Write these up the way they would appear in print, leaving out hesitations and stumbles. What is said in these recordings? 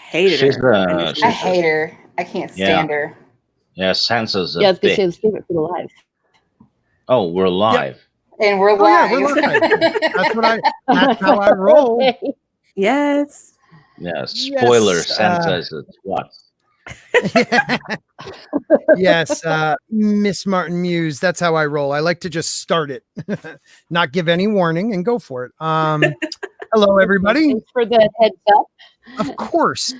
Hated She's her. I hate her. I can't stand her. Yeah, Sansa's a Yeah, I was going to bitch. say, let's keep it for the live. Oh, we're live. And we're live. Yeah, we're live. That's how I roll. Yes. Yeah, spoiler, Yes, Sansa is a twat. Yes, Miss Martin Muse. That's how I roll. I like to just start it, not give any warning, and go for it. Hello, everybody. Thanks for the heads up. Of course,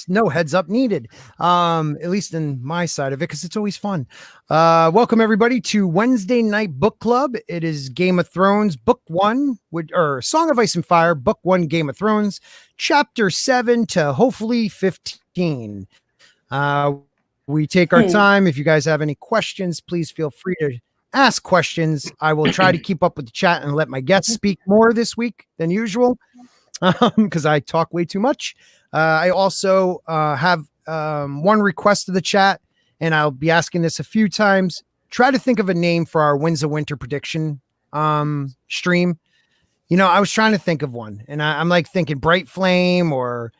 no heads up needed. At least in my side of it, because it's always fun. Welcome everybody to Wednesday Night Book Club. It is Game of Thrones Book 1, or Song of Ice and Fire, Book 1, Game of Thrones, Chapter 7 to hopefully 15. We take our time. If you guys have any questions, please feel free to ask questions. I will try to keep up with the chat and let my guests speak more this week than usual, because I talk way too much. I also have one request to the chat, and I'll be asking this a few times. Try to think of a name for our Winds of Winter prediction stream. You know, I was trying to think of one, and I'm like thinking Bright Flame or,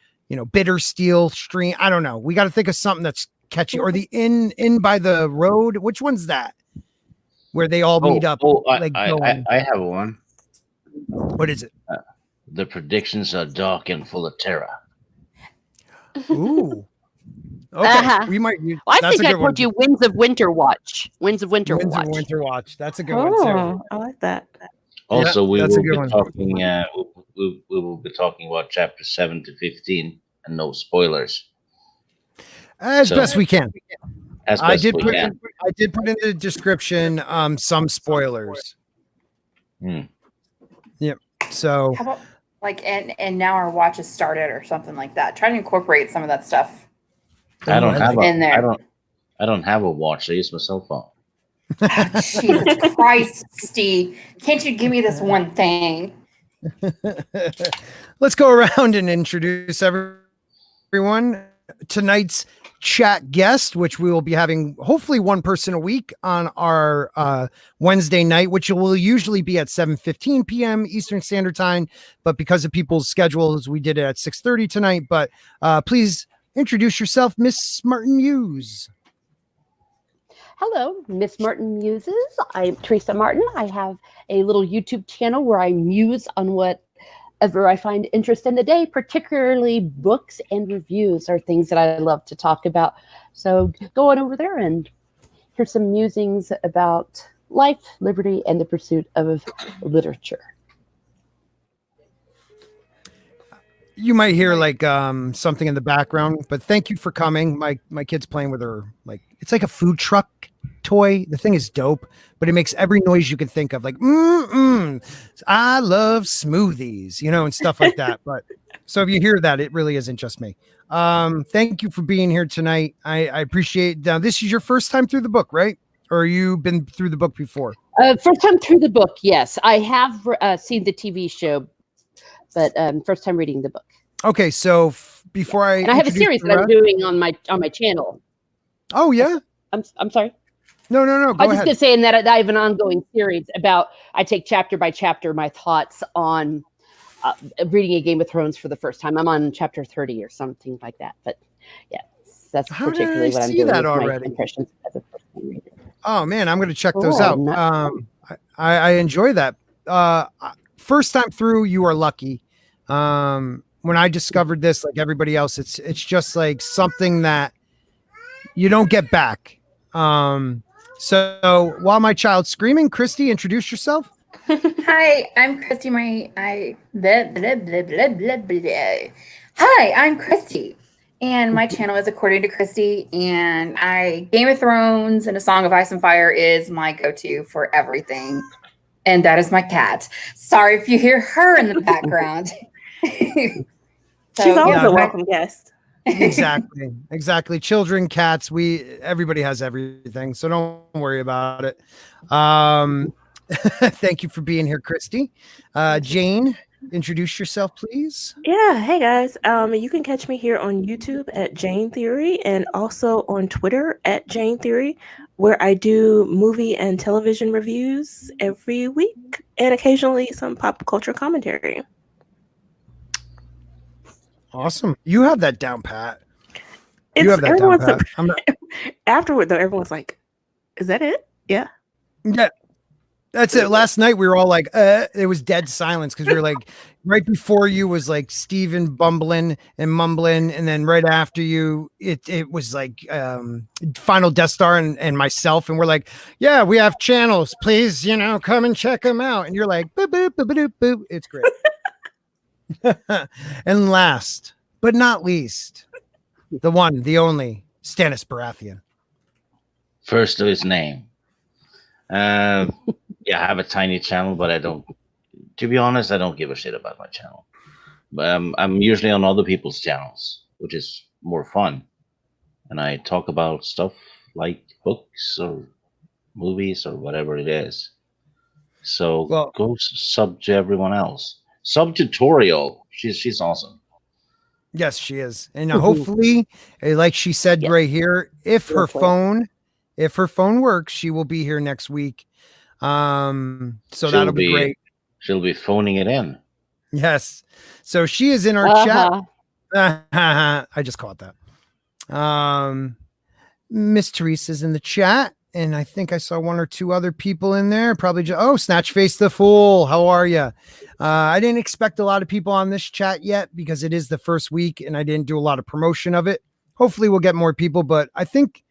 Bitter Steel Stream. I don't know. We got to think of something that's catchy, or the in by the road. Which one's that? Where they all meet up. I have one. What is it? The predictions are dark and full of terror. Ooh. Okay. We might use, I that's think a I good one. told you Winds of Winter Watch. Winds of Winter Winds Watch. of Winter Watch. That's a good one too. I like that. Also, Yeah, we that's a will good be one. talking. We will be talking about chapter 7 to 15, and no spoilers. As best we can. As I best did we put can. in the description some spoilers. Yep. So How about and now our watch has started or something like that. Try to incorporate some of that stuff. I don't have in there. I don't have a watch. I use my cell phone. Oh, Jesus Christ, Steve. Can't you give me this one thing? let's go around and introduce everyone. Tonight's chat guest, which we will be having hopefully one person a week on our Wednesday night, which will usually be at 7:15 p.m. Eastern Standard Time. But because of people's schedules, we did it at 6:30 tonight. But please introduce yourself, Miss Martin Muse. Hello, Miss Martin Muses. I'm Teresa Martin. I have a little YouTube channel where I muse on whatever I find interest in the day, particularly books and reviews are things that I love to talk about. So go on over there and hear some musings about life, liberty, and the pursuit of literature. You might hear something in the background, but thank you for coming. My kid's playing with her, it's like a food truck toy. The thing is dope, but it makes every noise you can think of, I love smoothies, and stuff like that. But so if you hear that, it really isn't just me. Thank you for being here tonight. I appreciate. Now, this is your first time through the book, right? Or you've been through the book before? First time through the book, yes. I have seen the TV show, but first time reading the book. Okay, so before I have a series that I'm doing on my channel. Oh yeah. I'm sorry. No. Go I was ahead. just going to say that I have an ongoing series about, I take chapter by chapter my thoughts on reading a Game of Thrones for the first time. I'm on chapter 30 or something like that. But yeah, that's particularly what I'm doing with my impressions as a first time reader. Oh man, I'm going to check those out. I enjoy that. First time through, you are lucky. When I discovered this, like everybody else, it's just like something that you don't get back. So while my child's screaming, Christy, introduce yourself. Hi, I'm Christy. Hi, I'm Christy. And my channel is According to Christy. And Game of Thrones and A Song of Ice and Fire is my go-to for everything. And that is my cat. Sorry if you hear her in the background. She's always a welcome guest. Exactly. Children, cats, everybody has everything, so don't worry about it. Thank you for being here, Christy. Jayne, introduce yourself, please. Yeah, hey guys. You can catch me here on YouTube at Jayne Theory and also on Twitter at Jayne Theory, where I do movie and television reviews every week and occasionally some pop culture commentary. Awesome. You have that down pat. It's You have that down everyone's pat. I'm not, afterward though. Everyone's like, "Is that it?" Yeah. yeah. That's it. Last night we were all like, it was dead silence because we were like, right before you was like Steven bumbling and mumbling, and then right after you, it was like Final Death Star and myself, and we're like, yeah, we have channels, please, come and check them out, and you're like, boop boop boop boop boop. It's great. And last but not least, the one, the only Stannis Baratheon. First of his name. Yeah, I have a tiny channel, but I don't. To be honest, I don't give a shit about my channel. But I'm usually on other people's channels, which is more fun, and I talk about stuff like books or movies or whatever it is. So Well, go sub to everyone else. Sub tutorial. She's awesome. yes, she is, and hopefully, like she said Yes. right here, if her Wonderful. phone works, she will be here next week. So that'll be great. She'll be phoning it in. Yes. So she is in our Uh-huh. chat. I just caught that. Miss Teresa's in the chat, and I think I saw one or two other people in there. Probably Snatchface the Fool. How are you? I didn't expect a lot of people on this chat yet because it is the first week, and I didn't do a lot of promotion of it. Hopefully, we'll get more people, but I think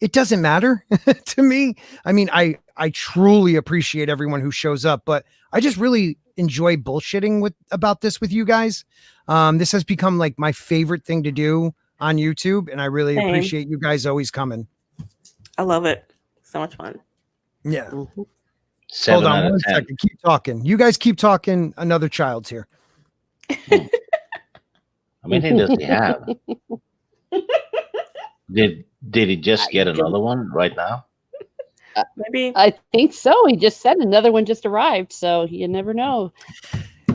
it doesn't matter to me. I mean, I truly appreciate everyone who shows up, but I just really enjoy bullshitting about this with you guys. This has become like my favorite thing to do on YouTube, and I really Same. appreciate you guys always coming. I love it. So much fun. Yeah. Mhm. 7 Hold on out of one 10. second. Keep talking. You guys keep talking. Another child's here. How many does he have? Did he just get another one right now? Maybe. I think so. He just said another one just arrived, so you never know.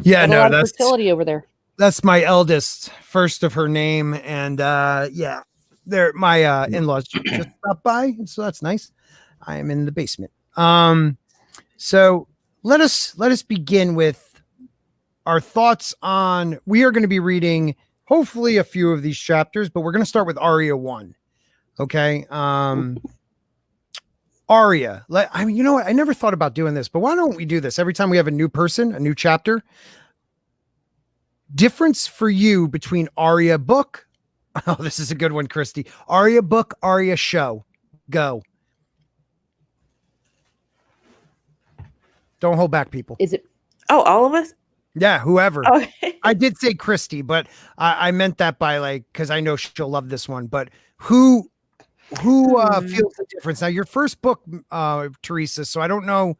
Yeah, Got a no, lot of that's fertility over there. that's my eldest, first of her name, and yeah, they're my in-laws just stopped by, and so that's nice. I am in the basement. So let us begin with our thoughts on. We are going to be reading hopefully a few of these chapters, but we're going to start with Arya 1. Okay. Arya. I mean, you know what? I never thought about doing this, but why don't we do this every time we have a new person, a new chapter? Difference for you between Arya book. Oh, this is a good one, Christy. Arya book, Arya show. Go. Don't hold back, people. Is it? Oh, all of us? Yeah, whoever. Okay. I did say Christy, but I meant that by like, because I know she'll love this one. But who feels the difference? Now, your first book, Teresa, so I don't know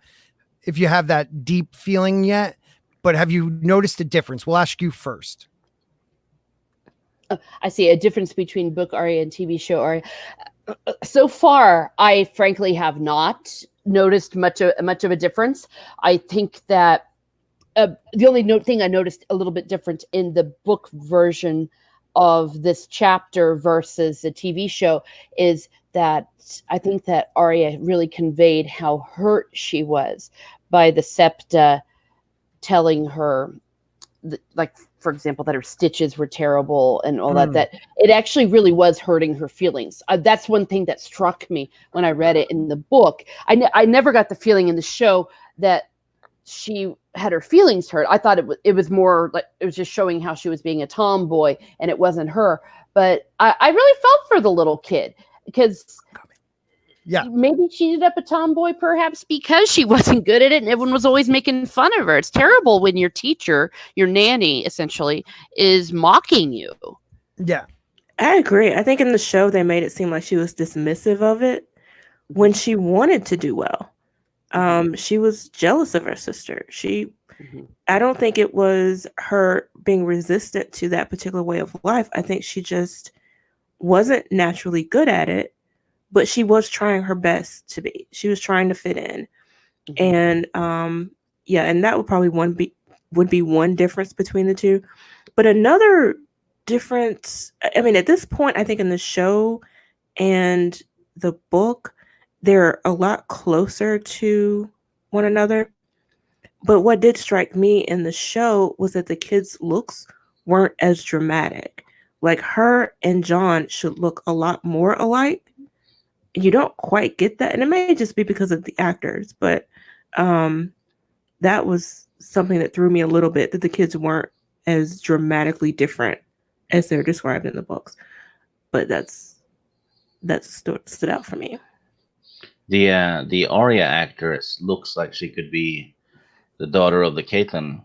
if you have that deep feeling yet, but have you noticed a difference? We'll ask you first. I see a difference between book Arya and TV show Arya. So far, I frankly have not noticed much of a difference. I think that the only thing I noticed a little bit different in the book version of this chapter versus the TV show is that I think that Arya really conveyed how hurt she was by the Septa telling her, like, for example, that her stitches were terrible and all that it actually really was hurting her feelings. That's one thing that struck me when I read it in the book. I never got the feeling in the show that she had her feelings hurt. I thought it was more like it was just showing how she was being a tomboy and it wasn't her. But I really felt for the little kid because maybe she ended up a tomboy perhaps because she wasn't good at it and everyone was always making fun of her. It's terrible when your teacher, your nanny essentially, is mocking you. Yeah. I agree. I think in the show they made it seem like she was dismissive of it when she wanted to do well. She was jealous of her sister. I don't think it was her being resistant to that particular way of life. I think she just wasn't naturally good at it, but she was trying her best to be. She was trying to fit in. And and that would probably be one difference between the two. But another difference, I mean, at this point, I think in the show and the book, they're a lot closer to one another. But what did strike me in the show was that the kids' looks weren't as dramatic. Like her and John should look a lot more alike. You don't quite get that, and it may just be because of the actors, but that was something that threw me a little bit, that the kids weren't as dramatically different as they're described in the books. But that stood out for me. The Arya actress looks like she could be the daughter of the Caitlyn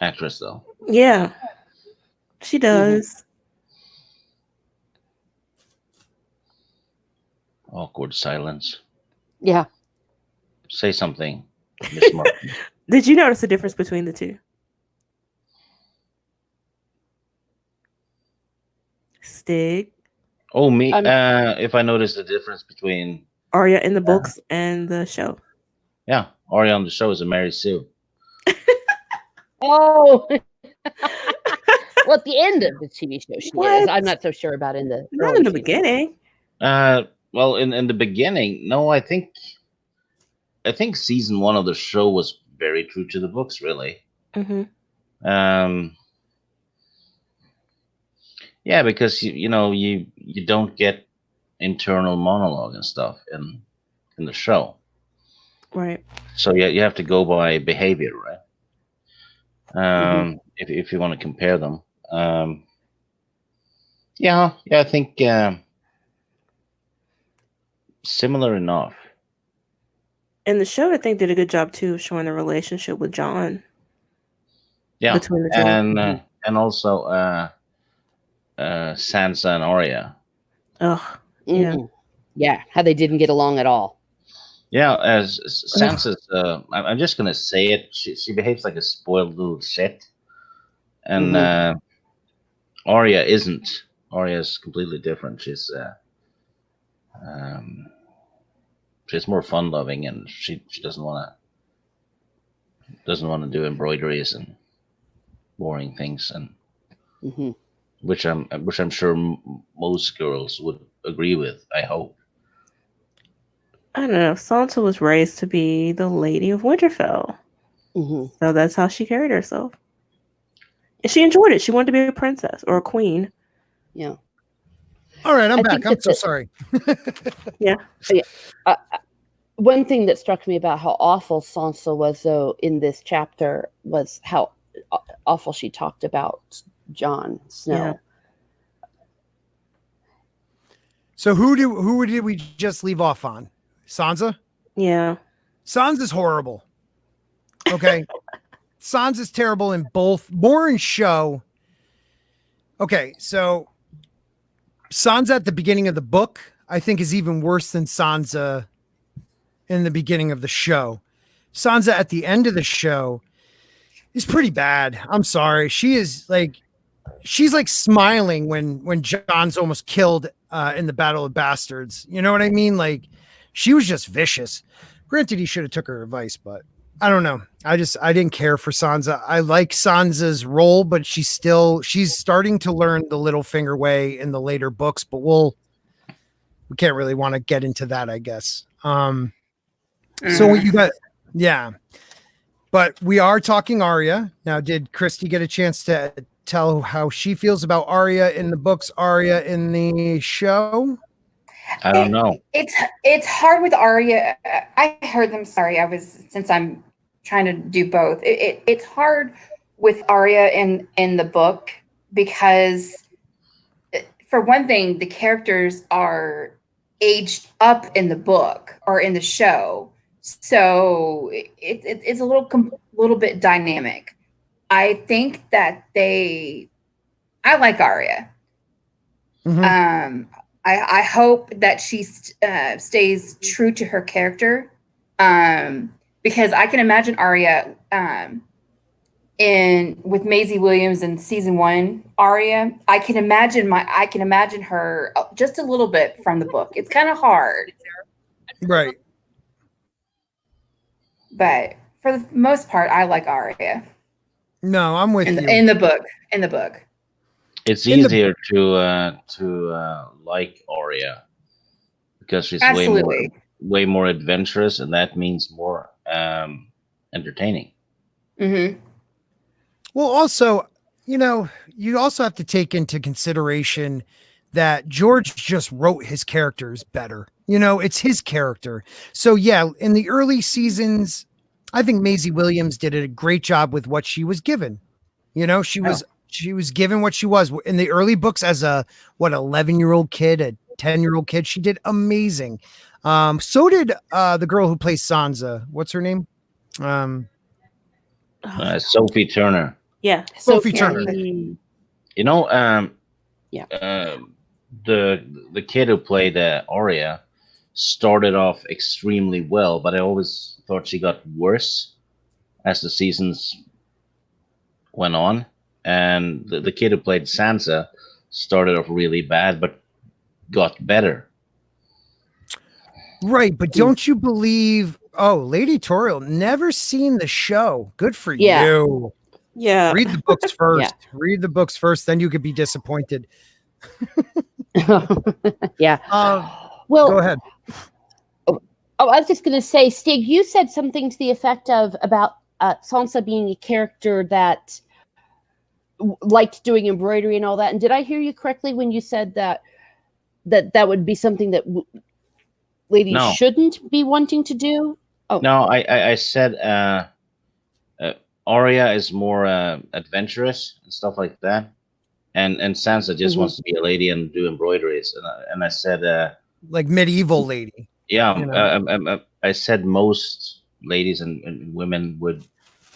actress, though. Yeah, she does. Awkward silence. Yeah. Say something, Miss Martin. Did you notice the difference between the two? Stig, Oh, me. If I notice the difference between Arya in the books and the show. Arya on the show is a Mary Sue. Oh. Well, at the end of the TV show, she What? is. I'm not so sure about in the Not early in the seasons. beginning. Well, in the beginning, no, I think season 1 of the show was very true to the books, really. Yeah, because you don't get internal monologue and stuff in the show, Right. so you have to go by behavior, right? If you want to compare them, I think similar enough. And the show, I think, did a good job too of showing the relationship with John. Yeah, Between the two. and also Sansa and Arya. Ugh. Yeah. Yeah, how they didn't get along at all. Yeah, as Sansa's, I'm just gonna say it. She behaves like a spoiled little shit, and Arya isn't. Arya's completely different. She's more fun loving, and she doesn't want to do embroideries and boring things, and which I'm sure most girls would agree with. I hope. I don't know. Sansa was raised to be the Lady of Winterfell. So that's how she carried herself. And she enjoyed it. She wanted to be a princess or a queen. Yeah. All right, I'm back. I'm so sorry. Yeah. One thing that struck me about how awful Sansa was, though, in this chapter was how awful she talked about Jon Snow. Yeah. So who did we just leave off on? Sansa? Yeah. Sansa's horrible. Okay. Sansa's terrible in both, more in show. Okay, so Sansa at the beginning of the book, I think, is even worse than Sansa in the beginning of the show. Sansa at the end of the show is pretty bad. I'm sorry. She's like smiling when Jon's almost killed in the Battle of Bastards. You know what I mean? Like, she was just vicious. Granted, he should have took her advice, but I don't know. I didn't care for Sansa. I like Sansa's role, but she's starting to learn the Littlefinger way in the later books, but we can't really want to get into that, I guess. So what you got? Yeah. But we are talking Arya. Now, did Christy get a chance to tell how she feels about Arya in the books, Arya in the show? I don't know. It's hard with Arya. I heard them. Sorry, since I'm trying to do both. It's hard with Arya in the book because, for one thing, the characters are aged up in the book or in the show, so it's a little bit dynamic. I think that I like Arya. I hope that she stays true to her character, because I can imagine Arya with Maisie Williams in season 1. Arya, I can imagine her just a little bit from the book. It's kind of hard, Right. but for the most part, I like Arya. No, I'm with you. In the book. It's easier to like Arya because she's way more adventurous, and that means more entertaining. Well, also, you know, you also have to take into consideration that George just wrote his characters better. You know, it's his character. So yeah, in the early seasons, I think Maisie Williams did a great job with what she was given. You know, she was given what she was in the early books as a 11-year-old kid, a 10-year-old kid. She did amazing. So did the girl who plays Sansa. What's her name? Sophie Turner. Yeah. Sophie Turner. You know, the kid who played Arya started off extremely well, but I always thought she got worse as the seasons went on. And the kid who played Sansa started off really bad, but got better. Right, but don't you believe? Oh, Lady Toriel, never seen the show. Good for you. Yeah. Read the books first. Read the books first, then you could be disappointed. Yeah. Well, go ahead. Oh, I was just going to say, Stig, you said something to the effect of about Sansa being a character that liked doing embroidery and all that. And did I hear you correctly when you said that would be something that ladies shouldn't be wanting to do? Oh no, I said Arya is more adventurous and stuff like that, and Sansa just wants to be a lady and do embroideries, and I said like medieval lady. Yeah, you know? I said most ladies and women would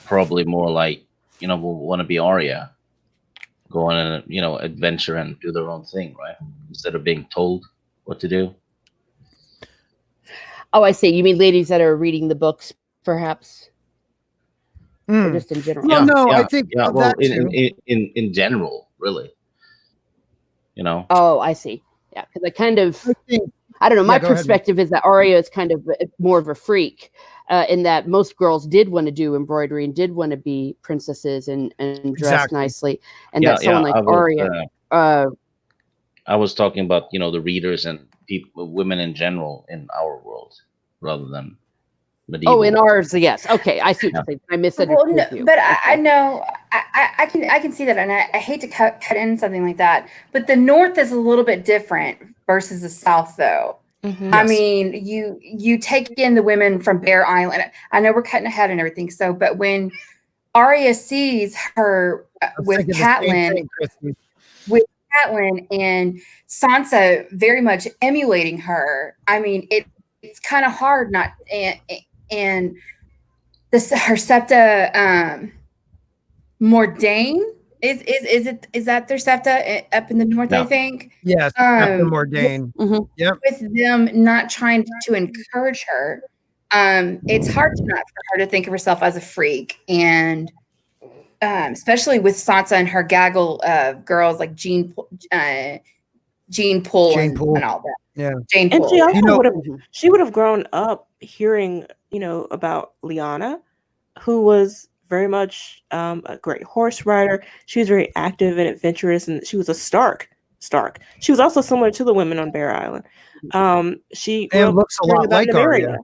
probably more like want to be Arya, go on an adventure and do their own thing, right? Instead of being told what to do. Oh, I see. You mean ladies that are reading the books, perhaps, or just in general? Well, no, I think well, in general, really. Oh, I see. Yeah, because I don't know. My perspective is that Arya is kind of more of a freak, in that most girls did want to do embroidery and did want to be princesses and dress nicely, and that someone like Arya. I was talking about the readers and women in general in our world, rather than medieval. Oh, in ours, yes. Okay, I see what you're saying. I misunderstood you. But I know I can see that, and I hate to cut in something like that. But the North is a little bit different versus the South, though. Mm-hmm. I mean, you take in the women from Bear Island. I know we're cutting ahead and everything. So, but when Arya sees her with Catelyn and Sansa very much emulating her, I mean, it's kind of hard not and her septa Mordain is that their septa up in the north? No. I think yes, septa Mordain. Yeah, with them not trying to encourage her, it's hard not for her to think of herself as a freak, and especially with Sansa and her gaggle of girls like Jayne Poole and all that. Yeah, Jayne Poole. And she also would have grown up hearing about Lyanna, who was very much a great horse rider. She was very active and adventurous, and she was a Stark. She was also similar to the women on Bear Island. She looks a lot like Arya.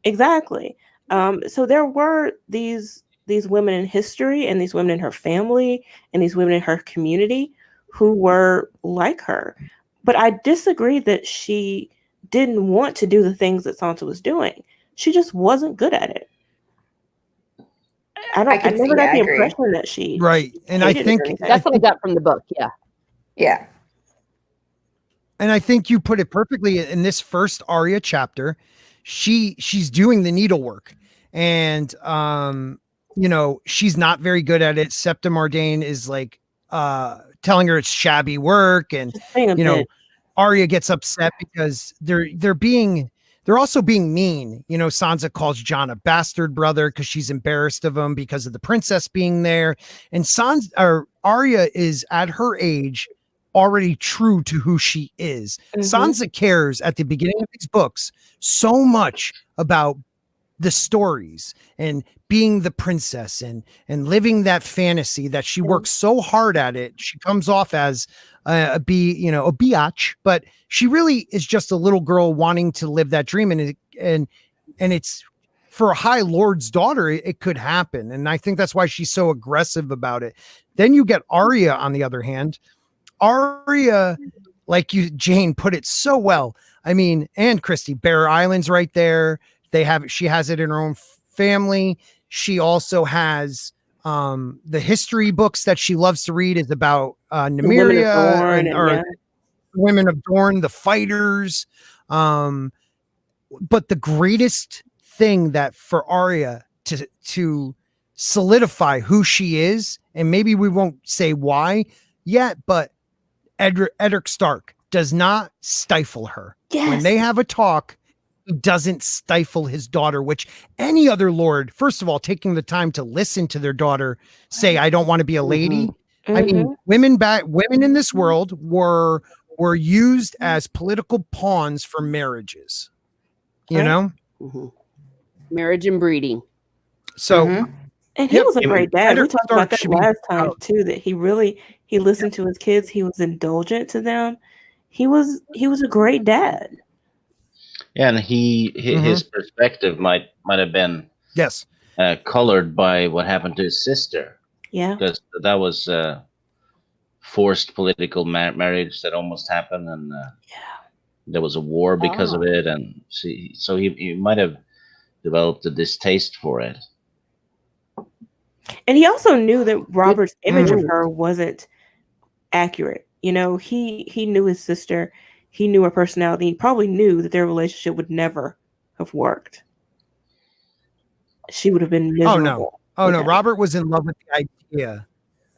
Exactly. So there were these women in history, and these women in her family, and these women in her community who were like her. But I disagree that she didn't want to do the things that Sansa was doing. She just wasn't good at it. I never got the impression that she and I think that's what I got from the book. Yeah. And I think you put it perfectly in this first Arya chapter. She's doing the needlework, and she's not very good at it. Septa Mordain is like telling her it's shabby work, and Arya gets upset because they're also being mean. Sansa calls Jon a bastard brother because she's embarrassed of him because of the princess being there, and Arya is at her age already true to who she is. Mm-hmm. Sansa cares at the beginning of these books so much about the stories and being the princess and living that fantasy that she works so hard at it. She comes off as a biatch, but she really is just a little girl wanting to live that dream. And it's for a High Lord's daughter, it could happen. And I think that's why she's so aggressive about it. Then you get Arya on the other hand. Arya, like you, Jayne, put it so well. I mean, and Christy, Bear Island's right there. She has it in her own family. She also has the history books that she loves to read is about Nymeria Women of Dorne, the fighters. But the greatest thing that for Arya to solidify who she is, and maybe we won't say why yet, but Eddard Stark does not stifle her. Yes. When they have a talk, he doesn't stifle his daughter, which any other lord, first of all, taking the time to listen to their daughter say, I don't want to be a lady. I mean, women in this world were used as political pawns for marriages. You know? Marriage and breeding. So and he was a great dad. We talked about that last time too, that he listened to his kids, he was indulgent to them. He was a great dad. Yeah, and his perspective might have been colored by what happened to his sister. Yeah, because that was forced political marriage that almost happened, and there was a war because of it, and so he might have developed a distaste for it. And he also knew that Robert's image of her wasn't accurate. You know, he knew his sister, he knew her personality, he probably knew that their relationship would never have worked. She would have been miserable. Oh no, Robert was in love with the idea.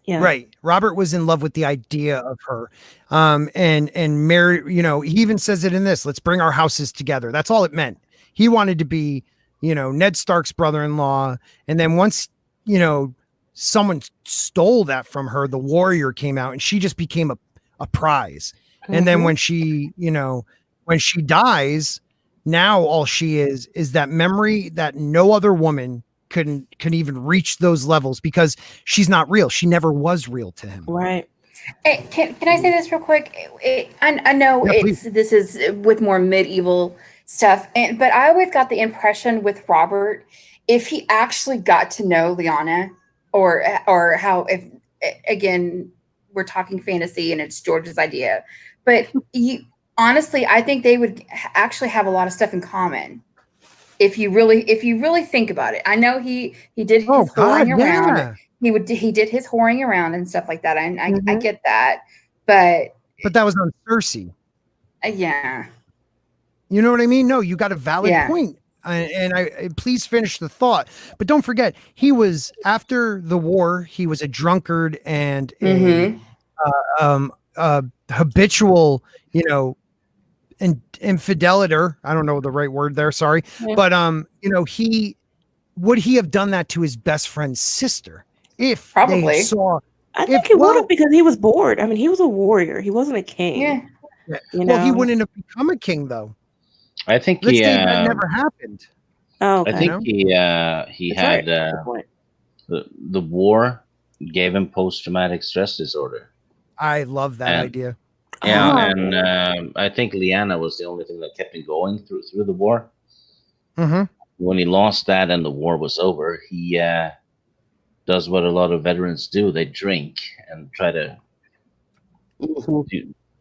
Yeah. Right. Robert was in love with the idea of her. And Mary, you know, he even says it in this, let's bring our houses together. That's all it meant. He wanted to be, you know, Ned Stark's brother-in-law. And then once, you know, someone stole that from her, the warrior came out and she just became a prize. And then when she, you know, when she dies, now all she is that memory that no other woman can even reach those levels because she's not real. She never was real to him. Right. Hey, can I say this real quick? I know this is with more medieval stuff, but I always got the impression with Robert, if he actually got to know Lyanna, or how, if again we're talking fantasy and it's George's idea, but honestly, I think they would actually have a lot of stuff in common. If you really think about it, I know he did his whoring around. Yeah. He did his whoring around and stuff like that. I get that, but that was on Cersei. Yeah. You know what I mean? No, you got a valid point. And I please finish the thought. But don't forget, he was after the war. He was a drunkard and a habitual, you know, infidelator. I don't know the right word there. Sorry. Yeah. But, you know, would he have done that to his best friend's sister? If probably they saw, I think he would have, because he was bored. I mean, he was a warrior. He wasn't a king. Yeah. You know? Well, he wouldn't have become a king though. I think that never happened. Oh, okay. I think he had the war gave him post-traumatic stress disorder. I love that idea. Yeah, and I think Lyanna was the only thing that kept him going through the war. When he lost that and the war was over, he does what a lot of veterans do: they drink and try to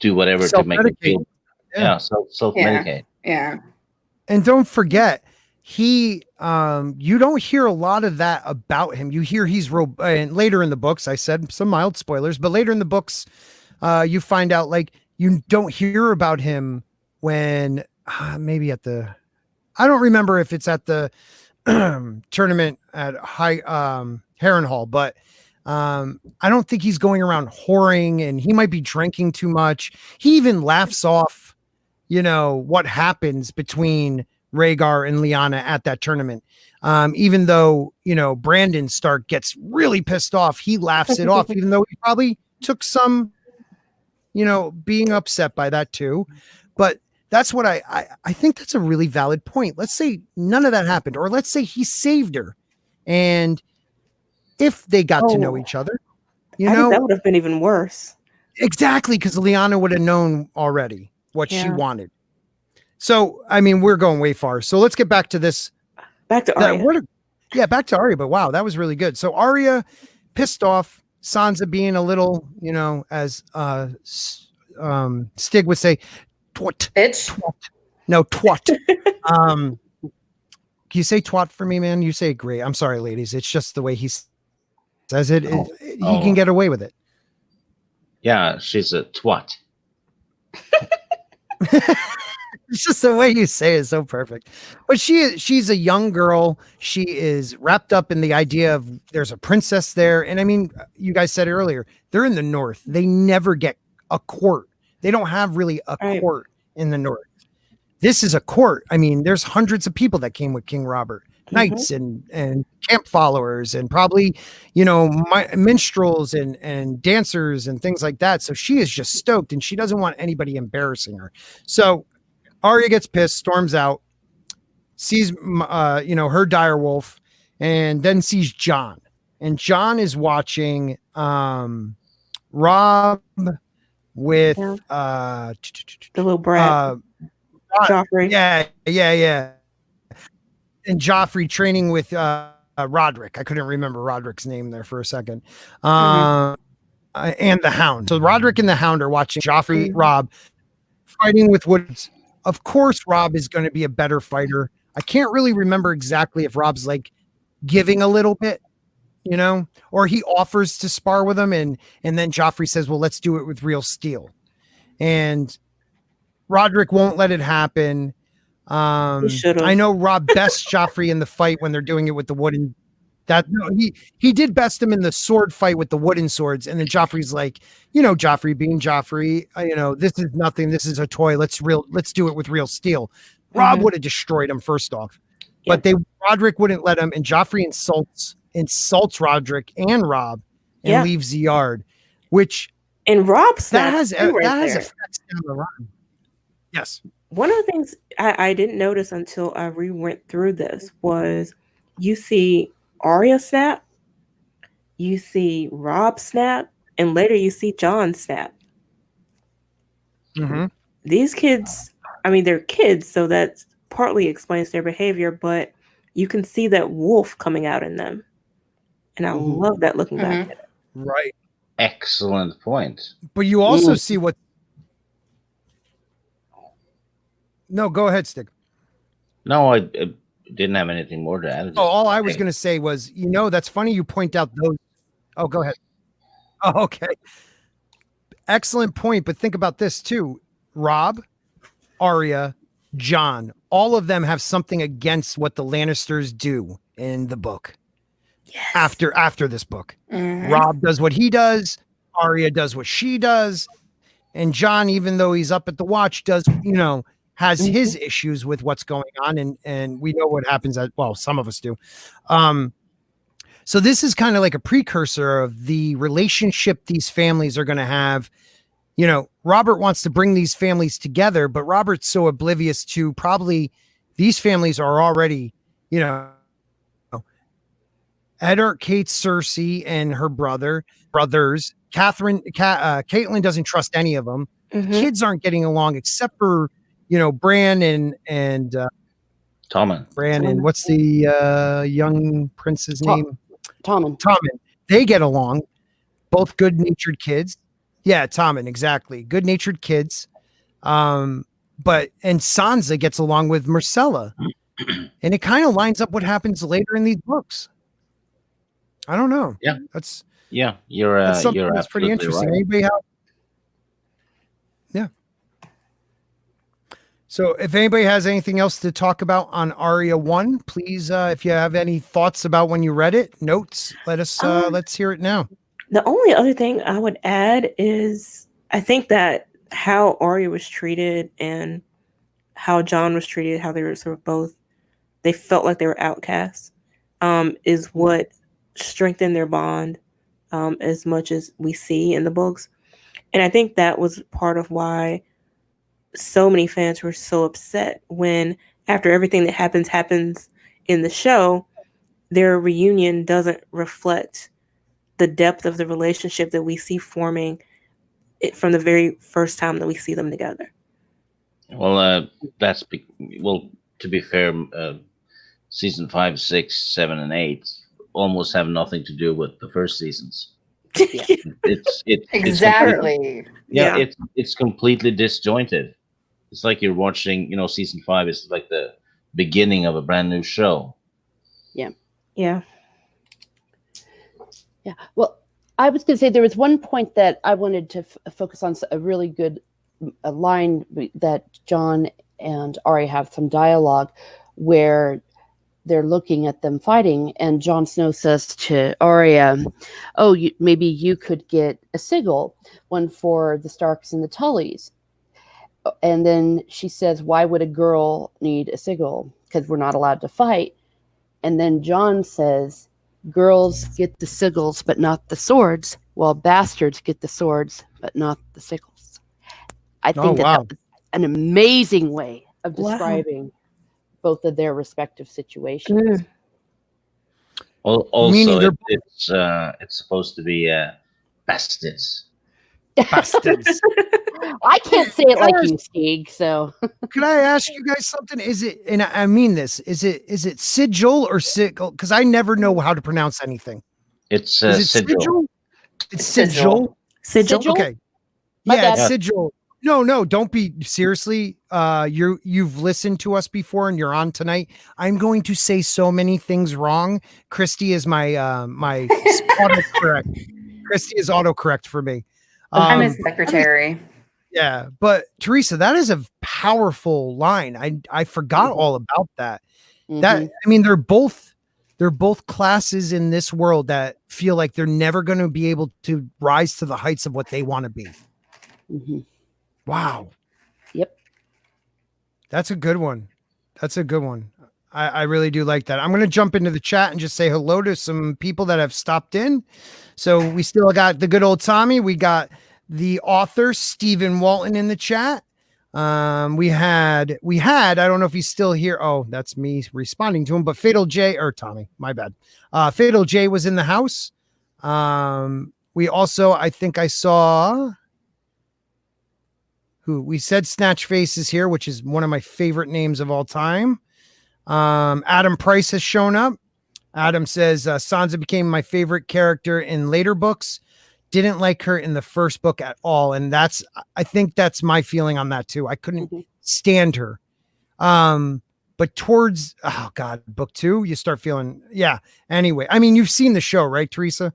do whatever to make it feel. Self-medicate. Yeah. And don't forget, you don't hear a lot of that about him. You hear and later in the books, I said some mild spoilers, but later in the books, you find out like you don't hear about him when maybe at I don't remember if it's at the tournament at Harrenhal, but I don't think he's going around whoring, and he might be drinking too much. He even laughs off, you know, what happens between Rhaegar and Lyanna at that tournament. Even though, you know, Brandon Stark gets really pissed off, he laughs it off, even though he probably took some, you know, being upset by that too. But that's what I think that's a really valid point. Let's say none of that happened, or let's say he saved her. And if they got to know each other, you know, that would have been even worse. Exactly. Because Lyanna would have known already what she wanted. So, I mean, we're going way far. So let's get back to this Back to Arya. Back to Arya, but wow, that was really good. So Arya pissed off, Sansa being a little, as Stig would say, twat. Bitch. No, twat. Can you say twat for me, man? You say it great. I'm sorry, ladies. It's just the way he says it. He can get away with it. Yeah, she's a twat. It's just the way you say it is so perfect. But she's a young girl. She is wrapped up in the idea of there's a princess there. And I mean, you guys said earlier, they're in the north. They never get a court. They don't have really a court in the north. This is a court. I mean, there's hundreds of people that came with King Robert, knights and camp followers, and probably, minstrels and dancers and things like that. So she is just stoked, and she doesn't want anybody embarrassing her. So Arya gets pissed, storms out, sees, her direwolf, and then sees Jon. And Jon is watching Robb with the little brat. Joffrey. Yeah. And Joffrey training with Roderick. I couldn't remember Roderick's name there for a second. And the Hound. So Roderick and the Hound are watching Joffrey, Robb fighting with Woods. Of course, Robb is going to be a better fighter. I can't really remember exactly if Robb's like giving a little bit, or he offers to spar with him, and then Joffrey says, well, let's do it with real steel. And Roderick won't let it happen. I know Robb bests Joffrey in the fight when they're doing it with the wooden. He did best him in the sword fight with the wooden swords, and then Joffrey's like, Joffrey being Joffrey, this is nothing. This is a toy. Let's do it with real steel. Robb would have destroyed him first off, but Roderick wouldn't let him, and Joffrey insults Roderick and Robb and leaves the yard, and Robb that has effects down the line. Yes. One of the things I didn't notice until I went through this was you see Arya snap, you see Robb snap, and later you see Jon snap. Mm-hmm. These kids, I mean, they're kids, so that partly explains their behavior, but you can see that wolf coming out in them. And I love that looking back at it. Right. Excellent point. But you also see what... No, go ahead, Stig. No, I didn't have anything more to add. All I was going to say was, that's funny you point out those. Oh, go ahead. Oh, okay. Excellent point. But think about this too. Robb, Arya, Jon, all of them have something against what the Lannisters do in the book. Yes. After this book. Robb does what he does. Arya does what she does. And Jon, even though he's up at the watch, does, has his issues with what's going on, and we know what happens some of us do. So this is kind of like a precursor of the relationship these families are going to have. Robert wants to bring these families together, but Robert's so oblivious to probably these families are already, Eddard, Kate, Cersei, and her brothers. Caitlin doesn't trust any of them. Kids aren't getting along except for Bran and Tommen. Bran and what's the young prince's name? Tommen. They get along. Both good-natured kids. Yeah, Tommen, exactly. Good-natured kids. And Sansa gets along with Myrcella. And it kind of lines up what happens later in these books. I don't know. Yeah. That's you're that's pretty interesting. Right. Anybody have? Yeah. So if anybody has anything else to talk about on Arya 1, please, if you have any thoughts about when you read it, notes, let's hear it now. The only other thing I would add is I think that how Arya was treated and how Jon was treated, how they were sort of they felt like they were outcasts, is what strengthened their bond as much as we see in the books. And I think that was part of why so many fans were so upset when, after everything that happens in the show, their reunion doesn't reflect the depth of the relationship that we see forming from the very first time that we see them together. Well, to be fair, season 5, 6, 7, and 8 almost have nothing to do with the first seasons. Yeah. It's Exactly. Yeah. it's completely disjointed. It's like you're watching, season 5 is like the beginning of a brand new show. Yeah. Yeah. Well, I was going to say there was one point that I wanted to focus on, a really good line that John and Arya have some dialogue where they're looking at them fighting, and Jon Snow says to Arya, "Oh, maybe you could get a sigil, one for the Starks and the Tullys." And then she says, "Why would a girl need a sigil? Because we're not allowed to fight." And then Jon says, "Girls get the sigils, but not the swords, while bastards get the swords, but not the sigils." I think that was an amazing way of describing both of their respective situations. Also, it's supposed to be bastards. Bastards. I can't say it like you, Stig. So, could I ask you guys something? Is it, and I mean this, is it sigil or sigil? Because I never know how to pronounce anything. It's is it sigil. It's sigil. Sigil. Okay. My Yeah, bad. it's sigil. No, don't be seriously. You've listened to us before and you're on tonight. I'm going to say so many things wrong. Christy is my my autocorrect. Christy is autocorrect for me. I'm his secretary. Yeah, but Teresa, that is a powerful line. I forgot all about that. That, I mean, they're both classes in this world that feel like they're never going to be able to rise to the heights of what they want to be. Wow. Yep. That's a good one. I really do like that. I'm going to jump into the chat and just say hello to some people that have stopped in. So we still got the good old Tommy. We got the author, Stephen Walton, in the chat. We had, I don't know if he's still here. Oh, that's me responding to him, but Fatal J, or Tommy, my bad. Fatal J was in the house. We also, I think I saw who we said Snatch Face is here, which is one of my favorite names of all time. Adam Price has shown up. Adam says Sansa became my favorite character in later books. Didn't like her in the first book at all. And I think that's my feeling on that too. I couldn't stand her. But towards, oh God, book 2, you start feeling, yeah. Anyway, I mean, you've seen the show, right, Teresa?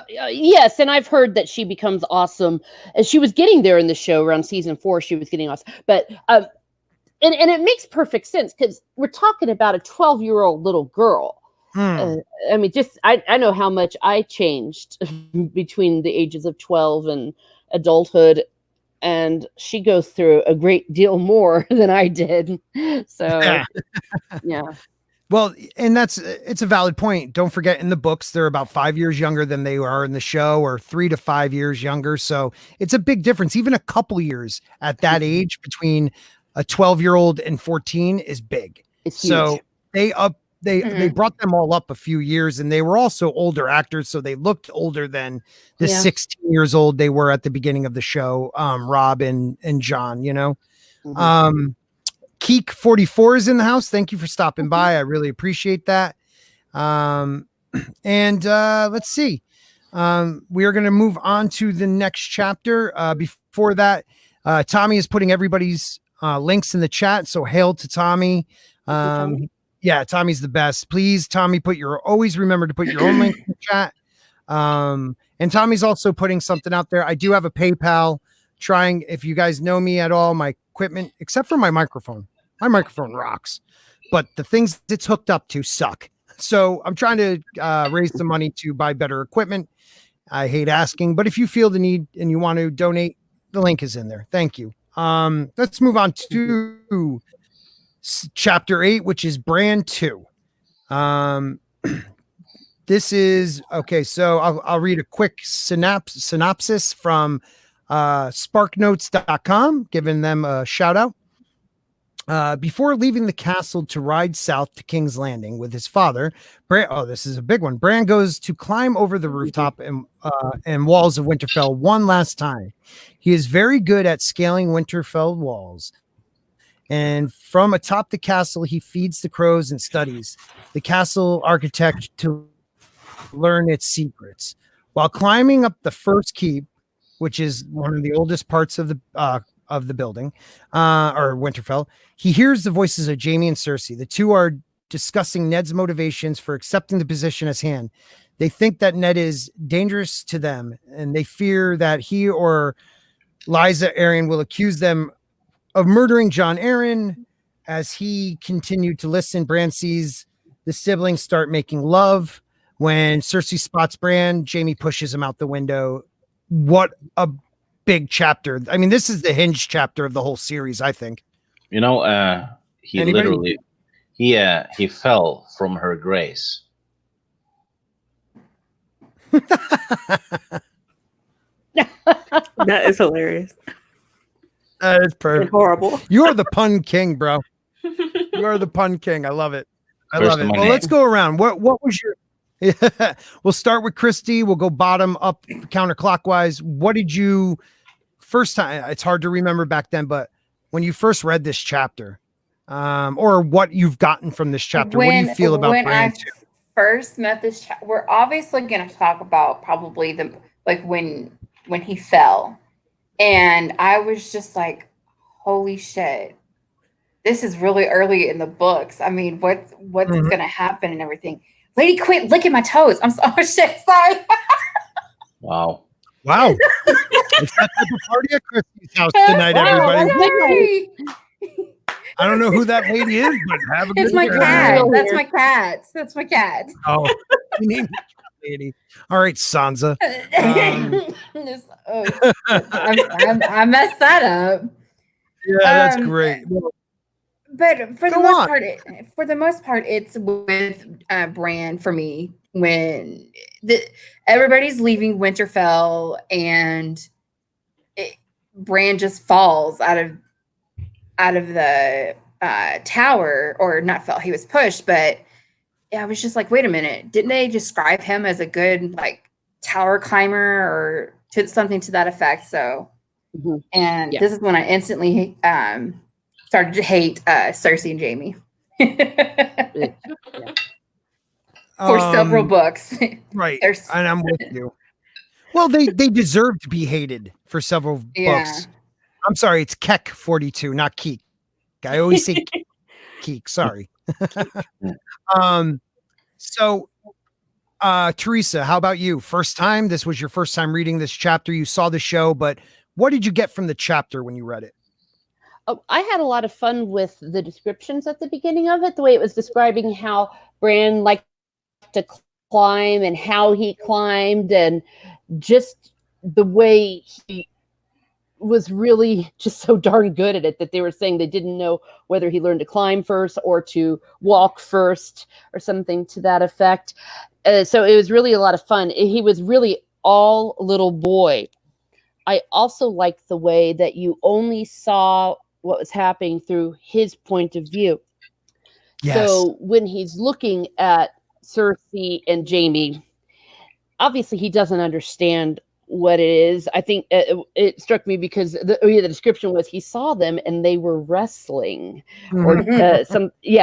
Yes, and I've heard that she becomes awesome. As she was getting there in the show around season 4, she was getting awesome. But and it makes perfect sense because we're talking about a 12-year-old little girl. I mean, just I know how much I changed between the ages of 12 and adulthood, and she goes through a great deal more than I did. So, yeah. Well, and it's a valid point. Don't forget, in the books, they're about 5 years younger than they are in the show, or 3 to 5 years younger. So it's a big difference. Even a couple years at that age between a 12-year-old and 14 is big. It's huge. So they brought them all up a few years, and they were also older actors, so they looked older than the 16 years old they were at the beginning of the show. Rob and John, you know. Keek 44 is in the house. Thank you for stopping by. I really appreciate that. And let's see. We are going to move on to the next chapter. Before that, Tommy is putting everybody's links in the chat. So hail to Tommy. Yeah, Tommy's the best. Please, Tommy, always remember to put your own link in the chat. And Tommy's also putting something out there. I do have a PayPal. Trying, if you guys know me at all, my equipment, except for my microphone rocks, but the things it's hooked up to suck. So I'm trying to raise the money to buy better equipment. I hate asking, but if you feel the need and you want to donate, the link is in there. Thank you. Let's move on to chapter 8, which is Brand 2. This is okay. So I'll read a quick synopsis from sparknotes.com, giving them a shout out. Before leaving the castle to ride south to King's Landing with his father, this is a big one. Bran goes to climb over the rooftop and walls of Winterfell one last time. He is very good at scaling Winterfell walls And from atop the castle, he feeds the crows and studies the castle architect to learn its secrets. While climbing up the first keep, which is one of the oldest parts of the building, or Winterfell, he hears the voices of Jaime and Cersei. The two are discussing Ned's motivations for accepting the position as hand. They think that Ned is dangerous to them, and they fear that he or Lysa Arryn will accuse them of murdering Jon Arryn. As he continued to listen, Bran sees the siblings start making love. When Cersei spots Bran, Jaime pushes him out the window. What a big chapter. I mean, this is the hinge chapter of the whole series, I think. You know, he Anybody? literally he fell from her grace. That is hilarious. That is And perfect. horrible. You are the pun king, bro. You are the pun king. I love it. I First love it. in my Well, name. let's go around. What was your we'll start with Christy. We'll go bottom up counterclockwise. What did you first time? It's hard to remember back then, but when you first read this chapter, or what you've gotten from this chapter, what do you feel about when Bran I first met this we're obviously going to talk about probably the when he fell, and I was just like, holy shit, this is really early in the books. I mean, what's Mhm. going to happen and everything. Lady, quit licking my toes. I'm sorry. Oh, shit, sorry. Wow. Wow. It's that type of party at Christy's house tonight, Wow, everybody. sorry. I don't know who that lady is, but have a good It's my time. cat. Real That's weird. my cat. That's my cat. Oh, you named the lady. All right, Sansa. I messed that up. Yeah, that's Um, great. But for the Go most on. part, it's with Bran for me when everybody's leaving Winterfell and Bran just falls out of the tower, or not fell. He was pushed, but I was just like, wait a minute, didn't they describe him as a good like tower climber or something to that effect? So, Mhm. and Yeah. this is when I instantly started to hate Cersei and Jaime for several books. Right. There's- And I'm with you. Well, they deserve to be hated for several Yeah. books. I'm sorry, it's Keck 42, not Keek. I always say Keek. Sorry. So Teresa, how about you? First time? This was your first time reading this chapter. You saw the show, but what did you get from the chapter when you read it? Oh, I had a lot of fun with the descriptions at the beginning of it, the way it was describing how Bran liked to climb and how he climbed, and just the way he was really just so darn good at it that they were saying they didn't know whether he learned to climb first or to walk first or something to that effect. So it was really a lot of fun. He was really all little boy. I also liked the way that you only saw what was happening through his point of view. Yes. So when he's looking at Cersei and Jaime, obviously he doesn't understand what it is. I think it struck me because the description was he saw them and they were wrestling, or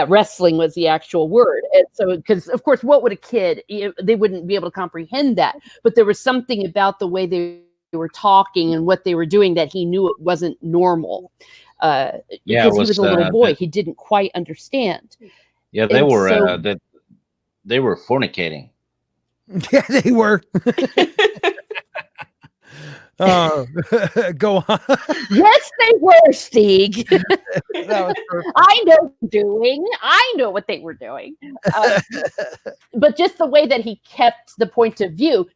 wrestling was the actual word. And so, because of course, what would a kid? They wouldn't be able to comprehend that. But there was something about the way they were talking and what they were doing that he knew it wasn't normal. Because he was a little boy, he didn't quite understand. Yeah, they And were so- they were fornicating. Yeah, they were. Go on. Yes, they were, Stig. That was perfect. I know what they were doing. But just the way that he kept the point of view,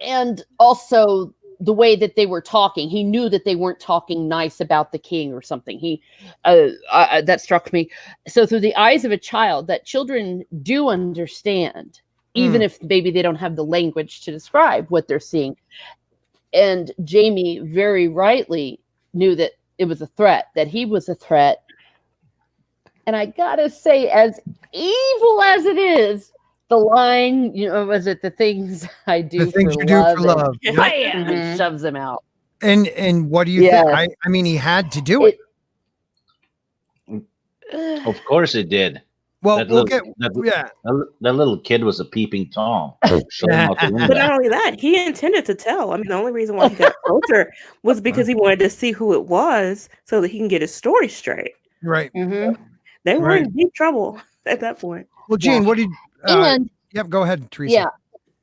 and also the way that they were talking, he knew that they weren't talking nice about the king or something. That struck me. So through the eyes of a child, that children do understand, even if maybe they don't have the language to describe what they're seeing. And Jaime very rightly knew that it was a threat, that he was a threat. And I gotta say, as evil as it is, the line, was it the things I do The things for you do for love? love. And Yep. bam, and shoves him out. And what do you think? I mean, he had to do it. Of course it did. Well, That we'll little, get that, that little kid was a peeping Tom. Show him out the But window. not only that, he intended to tell. I mean, the only reason why he got closer was because he wanted to see who it was so that he can get his story straight. right. They were Right. in deep trouble at that point. Well, Jane, what did? And Yep, go ahead, Teresa. yeah,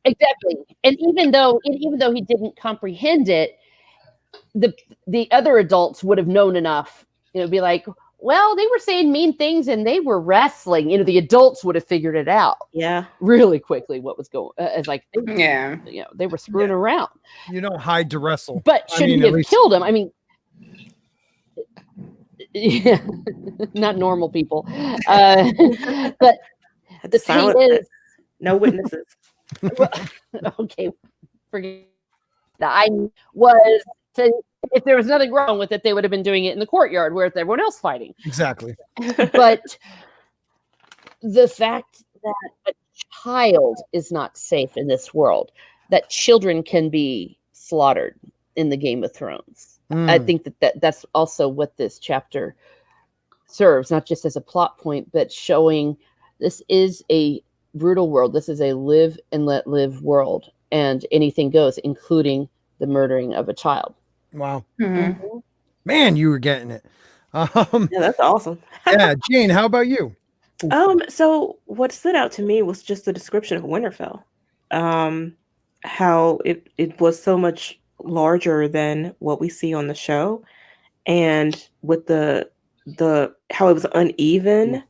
exactly. And even though he didn't comprehend it, the other adults would have known enough. Be like, well, they were saying mean things and they were wrestling. The adults would have figured it out. Yeah, really quickly what was going. As like, they were screwing around. You don't hide to wrestle. But shouldn't he have killed him? I mean, yeah, not normal people. But the thing is, no witnesses. Okay, forget that. I was to, if there was nothing wrong with it, they would have been doing it in the courtyard where everyone else fighting. Exactly. But the fact that a child is not safe in this world, that children can be slaughtered in the Game of Thrones. I think that's also what this chapter serves, not just as a plot point, but showing this is a brutal world. This is a live and let live world, and anything goes, including the murdering of a child. Wow. Man, you were getting it. Yeah, that's awesome. Yeah, Jane, how about you? So what stood out to me was just the description of Winterfell. How it was so much larger than what we see on the show, and with the how it was uneven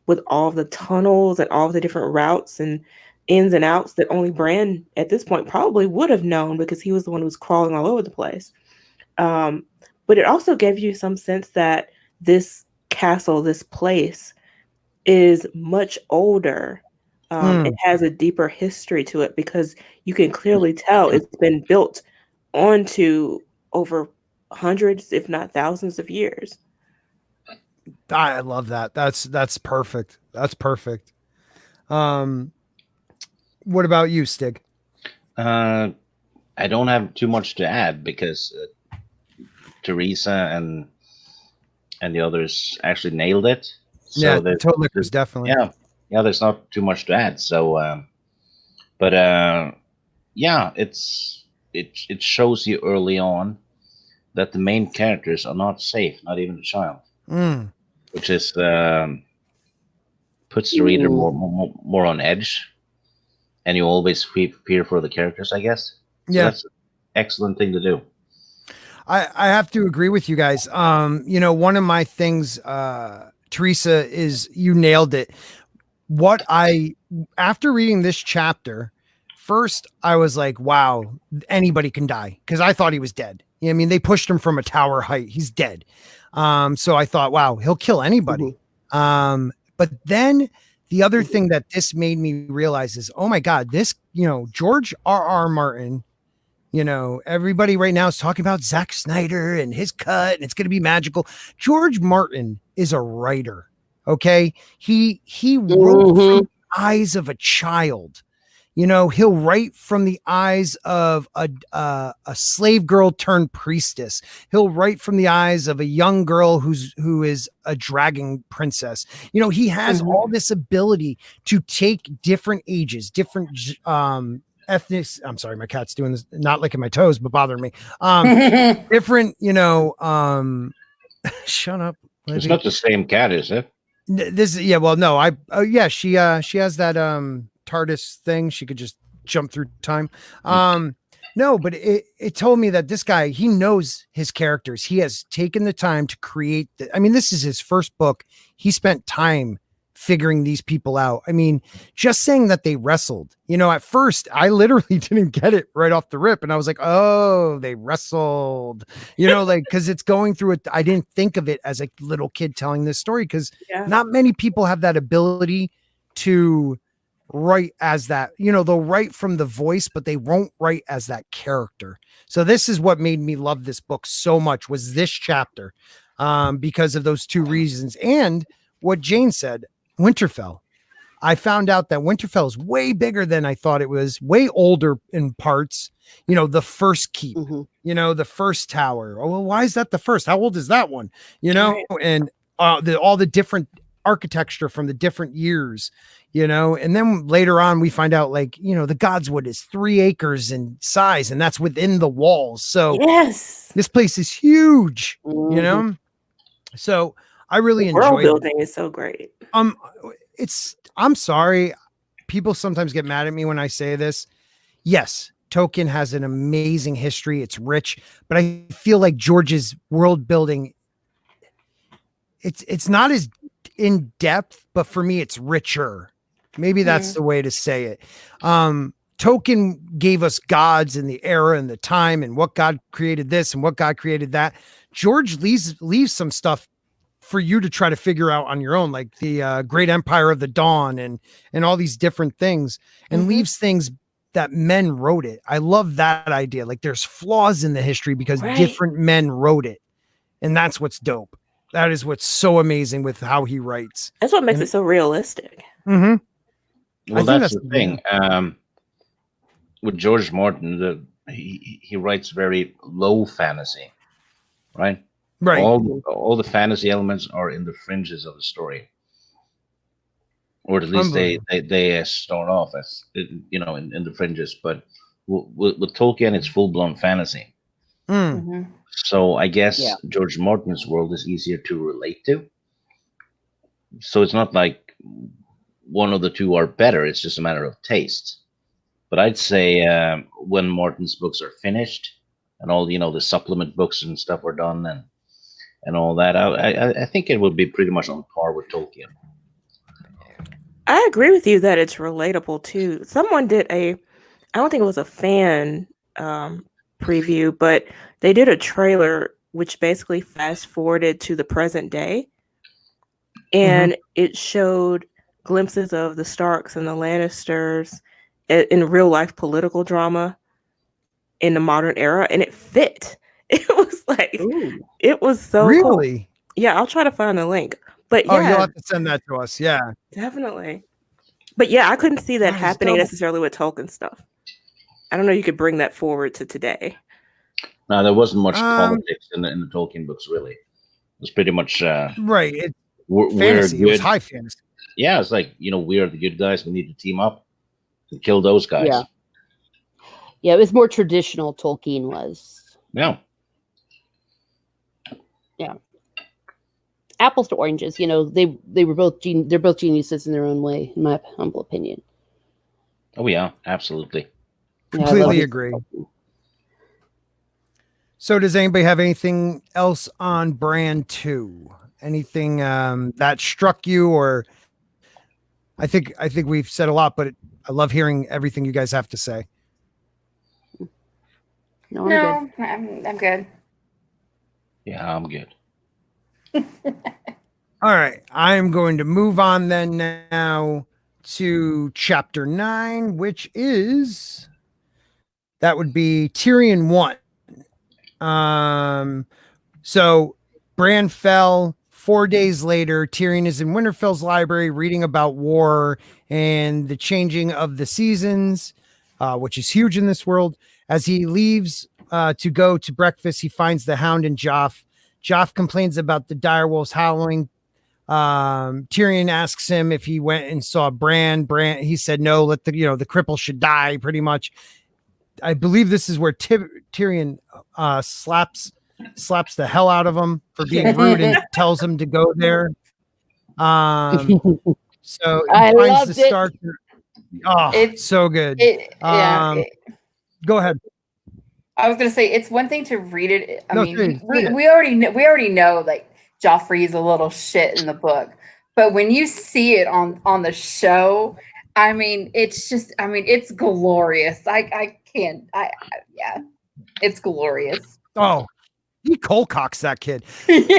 with all the tunnels and all the different routes and ins and outs that only Bran at this point probably would have known because he was the one who was crawling all over the place. But it also gave you some sense that this castle, this place, is much older. It has a deeper history to it because you can clearly tell it's been built onto over hundreds, if not thousands of years. I love that. That's perfect. That's perfect. What about you, Stig? I don't have too much to add because Teresa and the others actually nailed it. So Toad Liquors definitely. Yeah, there's not too much to add. So, yeah, it shows you early on that the main characters are not safe, not even the child, which is puts the reader more on edge, and you always fear for the characters, I guess. So that's an excellent thing to do. I have to agree with you guys. One of my things, Teresa, is you nailed it. After reading this chapter, first I was like, wow, anybody can die, because I thought he was dead. I mean, they pushed him from a tower height. He's dead. So I thought, wow, he'll kill anybody. But then the other thing that this made me realize is, oh my God, this, George R.R. Martin, everybody right now is talking about Zack Snyder and his cut, and it's going to be magical. George Martin is a writer. Okay. He wrote from the eyes of a child. He'll write from the eyes of a slave girl turned priestess. He'll write from the eyes of a young girl who is a dragon princess. He has all this ability to take different ages, different ethnic. I'm sorry, my cat's doing this, not licking my toes, but bothering me. Different, shut up. Libby. It's not the same cat, is it? This, well, no, she has that TARDIS thing. She could just jump through time. No, but it told me that this guy, he knows his characters. He has taken the time to create this is his first book. He spent time figuring these people out. I mean, just saying that they wrestled, at first I literally didn't get it right off the rip. And I was like, oh, they wrestled, cause it's going through it. I didn't think of it as a little kid telling this story, cause not many people have that ability to write as that, they'll write from the voice, but they won't write as that character. So this is what made me love this book so much, was this chapter, because of those two reasons. And what Jane said, Winterfell. I found out that Winterfell is way bigger than I thought it was, way older in parts. The first keep, the first tower. Oh, well, why is that the first? How old is that one? And all the different architecture from the different years, you know. And then later on we find out, like, you know, the Godswood is 3 acres in size, and that's within the walls. So Yes. this place is huge, you Mhm. know. So I really The world enjoyed building is so great. I'm sorry, people sometimes get mad at me when I say this. Yes, Tolkien has an amazing history, it's rich, but I feel like George's world building, it's not as in depth, but for me it's richer. Maybe that's the way to say it. Tolkien gave us gods and the era and the time and what God created this and what God created that. George leaves some stuff for you to try to figure out on your own, like the Great Empire of the Dawn and all these different things, and leaves things that men wrote it. I love that idea. Like, there's flaws in the history because different men wrote it, and that's what's dope. That is what's so amazing with how he writes. That's what makes it so realistic. Mm-hmm. Well, that's the thing. With George Martin, he writes very low fantasy, right? Right. All the fantasy elements are in the fringes of the story, or at least they start off as, you know, in the fringes. But with Tolkien, it's full blown fantasy. So I guess George Martin's world is easier to relate to. So it's not like one of the two are better. It's just a matter of taste. But I'd say when Martin's books are finished and all, you know, the supplement books and stuff are done and all that, I think it would be pretty much on par with Tolkien. I agree with you that it's relatable too. Someone did I don't think it was a fan preview, but they did a trailer which basically fast forwarded to the present day, and it showed glimpses of the Starks and the Lannisters in real life political drama in the modern era, and it fit. It was like, it was so really cool. Yeah, I'll try to find the link. But yeah, you'll have to send that to us. Yeah, definitely. But yeah, I couldn't see that happening necessarily with Tolkien stuff. I don't know. You could bring that forward to today. No, there wasn't much politics in the Tolkien books, really. It was pretty much right. Fantasy. It was high fantasy. Yeah, it's like, you know, we're the good guys. We need to team up and kill those guys. Yeah, it was more traditional. Tolkien was. Yeah. Yeah. Apples to oranges. You know, they were both they're both geniuses in their own way, in my humble opinion. Oh yeah, absolutely. Completely agree. So does anybody have anything else on Brand 2? Anything that struck you? Or I think we've said a lot, but I love hearing everything you guys have to say. No, I'm good. Yeah, I'm good. All right, I'm going to move on then now to chapter 9, which is, that would be Tyrion 1. So Bran fell. 4 days later, Tyrion is in Winterfell's library reading about war and the changing of the seasons, which is huge in this world. As he leaves to go to breakfast, he finds the Hound and Joff. Joff complains about the direwolves howling. Tyrion asks him if he went and saw Bran. He said no. Let the the cripple should die. Pretty much. I believe this is where Tyrion slaps the hell out of him for being rude and tells him to go there. So he finds the Stark. Oh, it's so good. Go ahead. I was gonna say, it's one thing to read it. I mean, we already know like Joffrey's a little shit in the book, but when you see it on the show, I mean, it's just, I mean, it's glorious. It's glorious. Oh, he coldcocks that kid.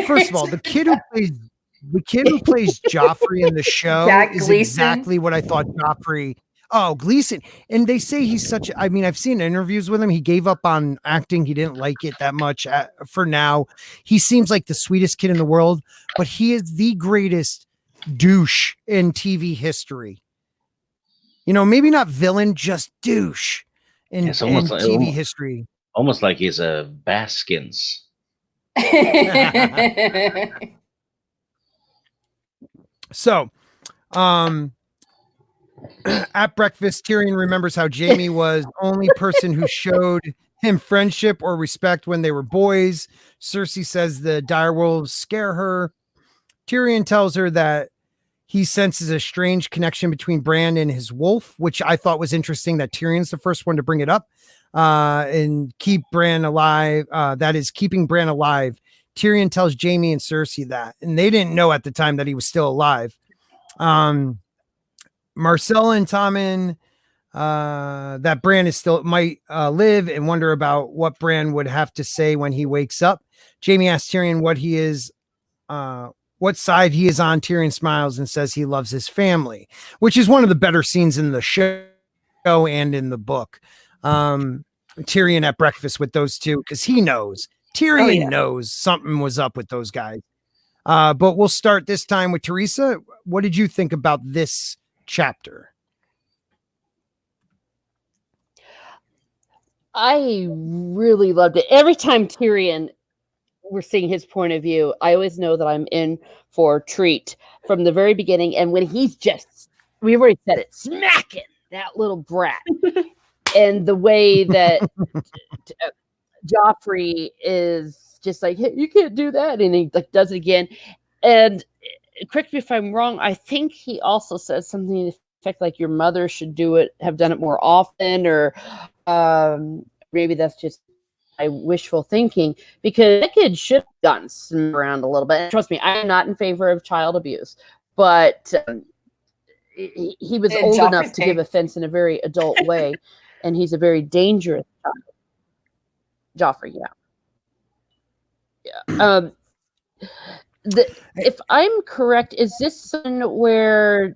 First of all, the kid who plays Joffrey in the show is exactly what I thought Joffrey. Oh, Gleason. And they say he's I mean, I've seen interviews with him. He gave up on acting. He didn't like it that much for now. He seems like the sweetest kid in the world, but he is the greatest douche in TV history. You know, maybe not villain, just douche in TV history. Almost like he's a Baskins. So, at breakfast, Tyrion remembers how Jaime was the only person who showed him friendship or respect when they were boys. Cersei says the direwolves scare her. Tyrion tells her that he senses a strange connection between Bran and his wolf, which I thought was interesting that Tyrion's the first one to bring it up, and keep Bran alive. That is keeping Bran alive. Tyrion tells Jaime and Cersei that, and they didn't know at the time that he was still alive. Marcella and Tommen, that Bran is still might live, and wonder about what Bran would have to say when he wakes up. Jaime asks Tyrion what side he is on. Tyrion smiles and says he loves his family, which is one of the better scenes in the show and in the book. Tyrion at breakfast with those two, because he knows. Tyrion knows something was up with those guys. But we'll start this time with Teresa. What did you think about this chapter? I really loved it. Every time Tyrion, we're seeing his point of view, I always know that I'm in for a treat from the very beginning. And when he's just, we've already said it, smacking that little brat. And the way that Joffrey is just like, hey, you can't do that. And he like does it again. And correct me if I'm wrong, I think he also says something to the effect like your mother should have done it more often, or maybe that's just my wishful thinking, because that kid should have gotten some around a little bit. And trust me, I am not in favor of child abuse, but he was old enough to give offense in a very adult way, and he's a very dangerous child. Joffrey, yeah. If I'm correct, is this one where?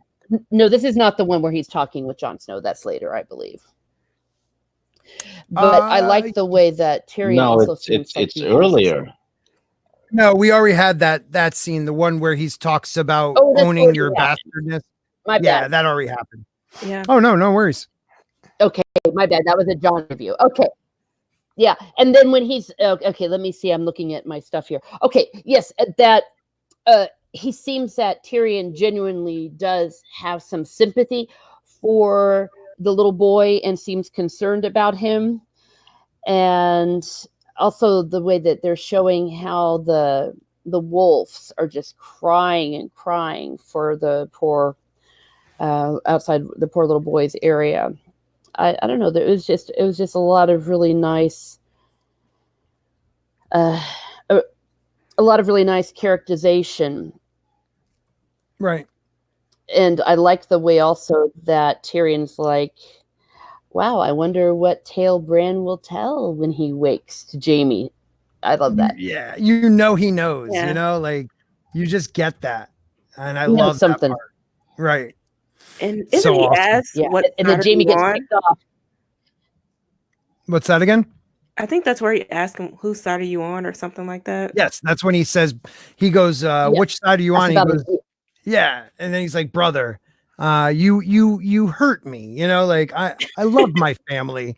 No, this is not the one where he's talking with Jon Snow. That's later, I believe. But I like the way that Tyrion also seems like it's earlier. No, we already had that scene, the one where he talks about owning your bastardness. My bad. Yeah, that already happened. Yeah. Oh, no worries. Okay, my bad. That was a Jon review. Okay. Yeah, and then when he's okay, let me see. I'm looking at my stuff here. Okay, yes, that he seems that Tyrion genuinely does have some sympathy for the little boy and seems concerned about him, and also the way that they're showing how the wolves are just crying and crying for the poor outside the poor little boy's area. I don't know. It was just a lot of really nice, a lot of really nice characterization. Right. And I like the way also that Tyrion's like, wow, I wonder what tale Bran will tell when he wakes to Jaime. I love that. Yeah, he knows, Yeah. like you just get that. And I love something. that part. Right. And isn't So he awesome. asked what and then side Jaime are you gets on? picked off. What's that again? I think that's where he asked him, whose side are you on, or something like that. Yes, that's when he says, he goes, which side are you on? He goes, yeah. And then he's like, brother, you hurt me, like I love my family,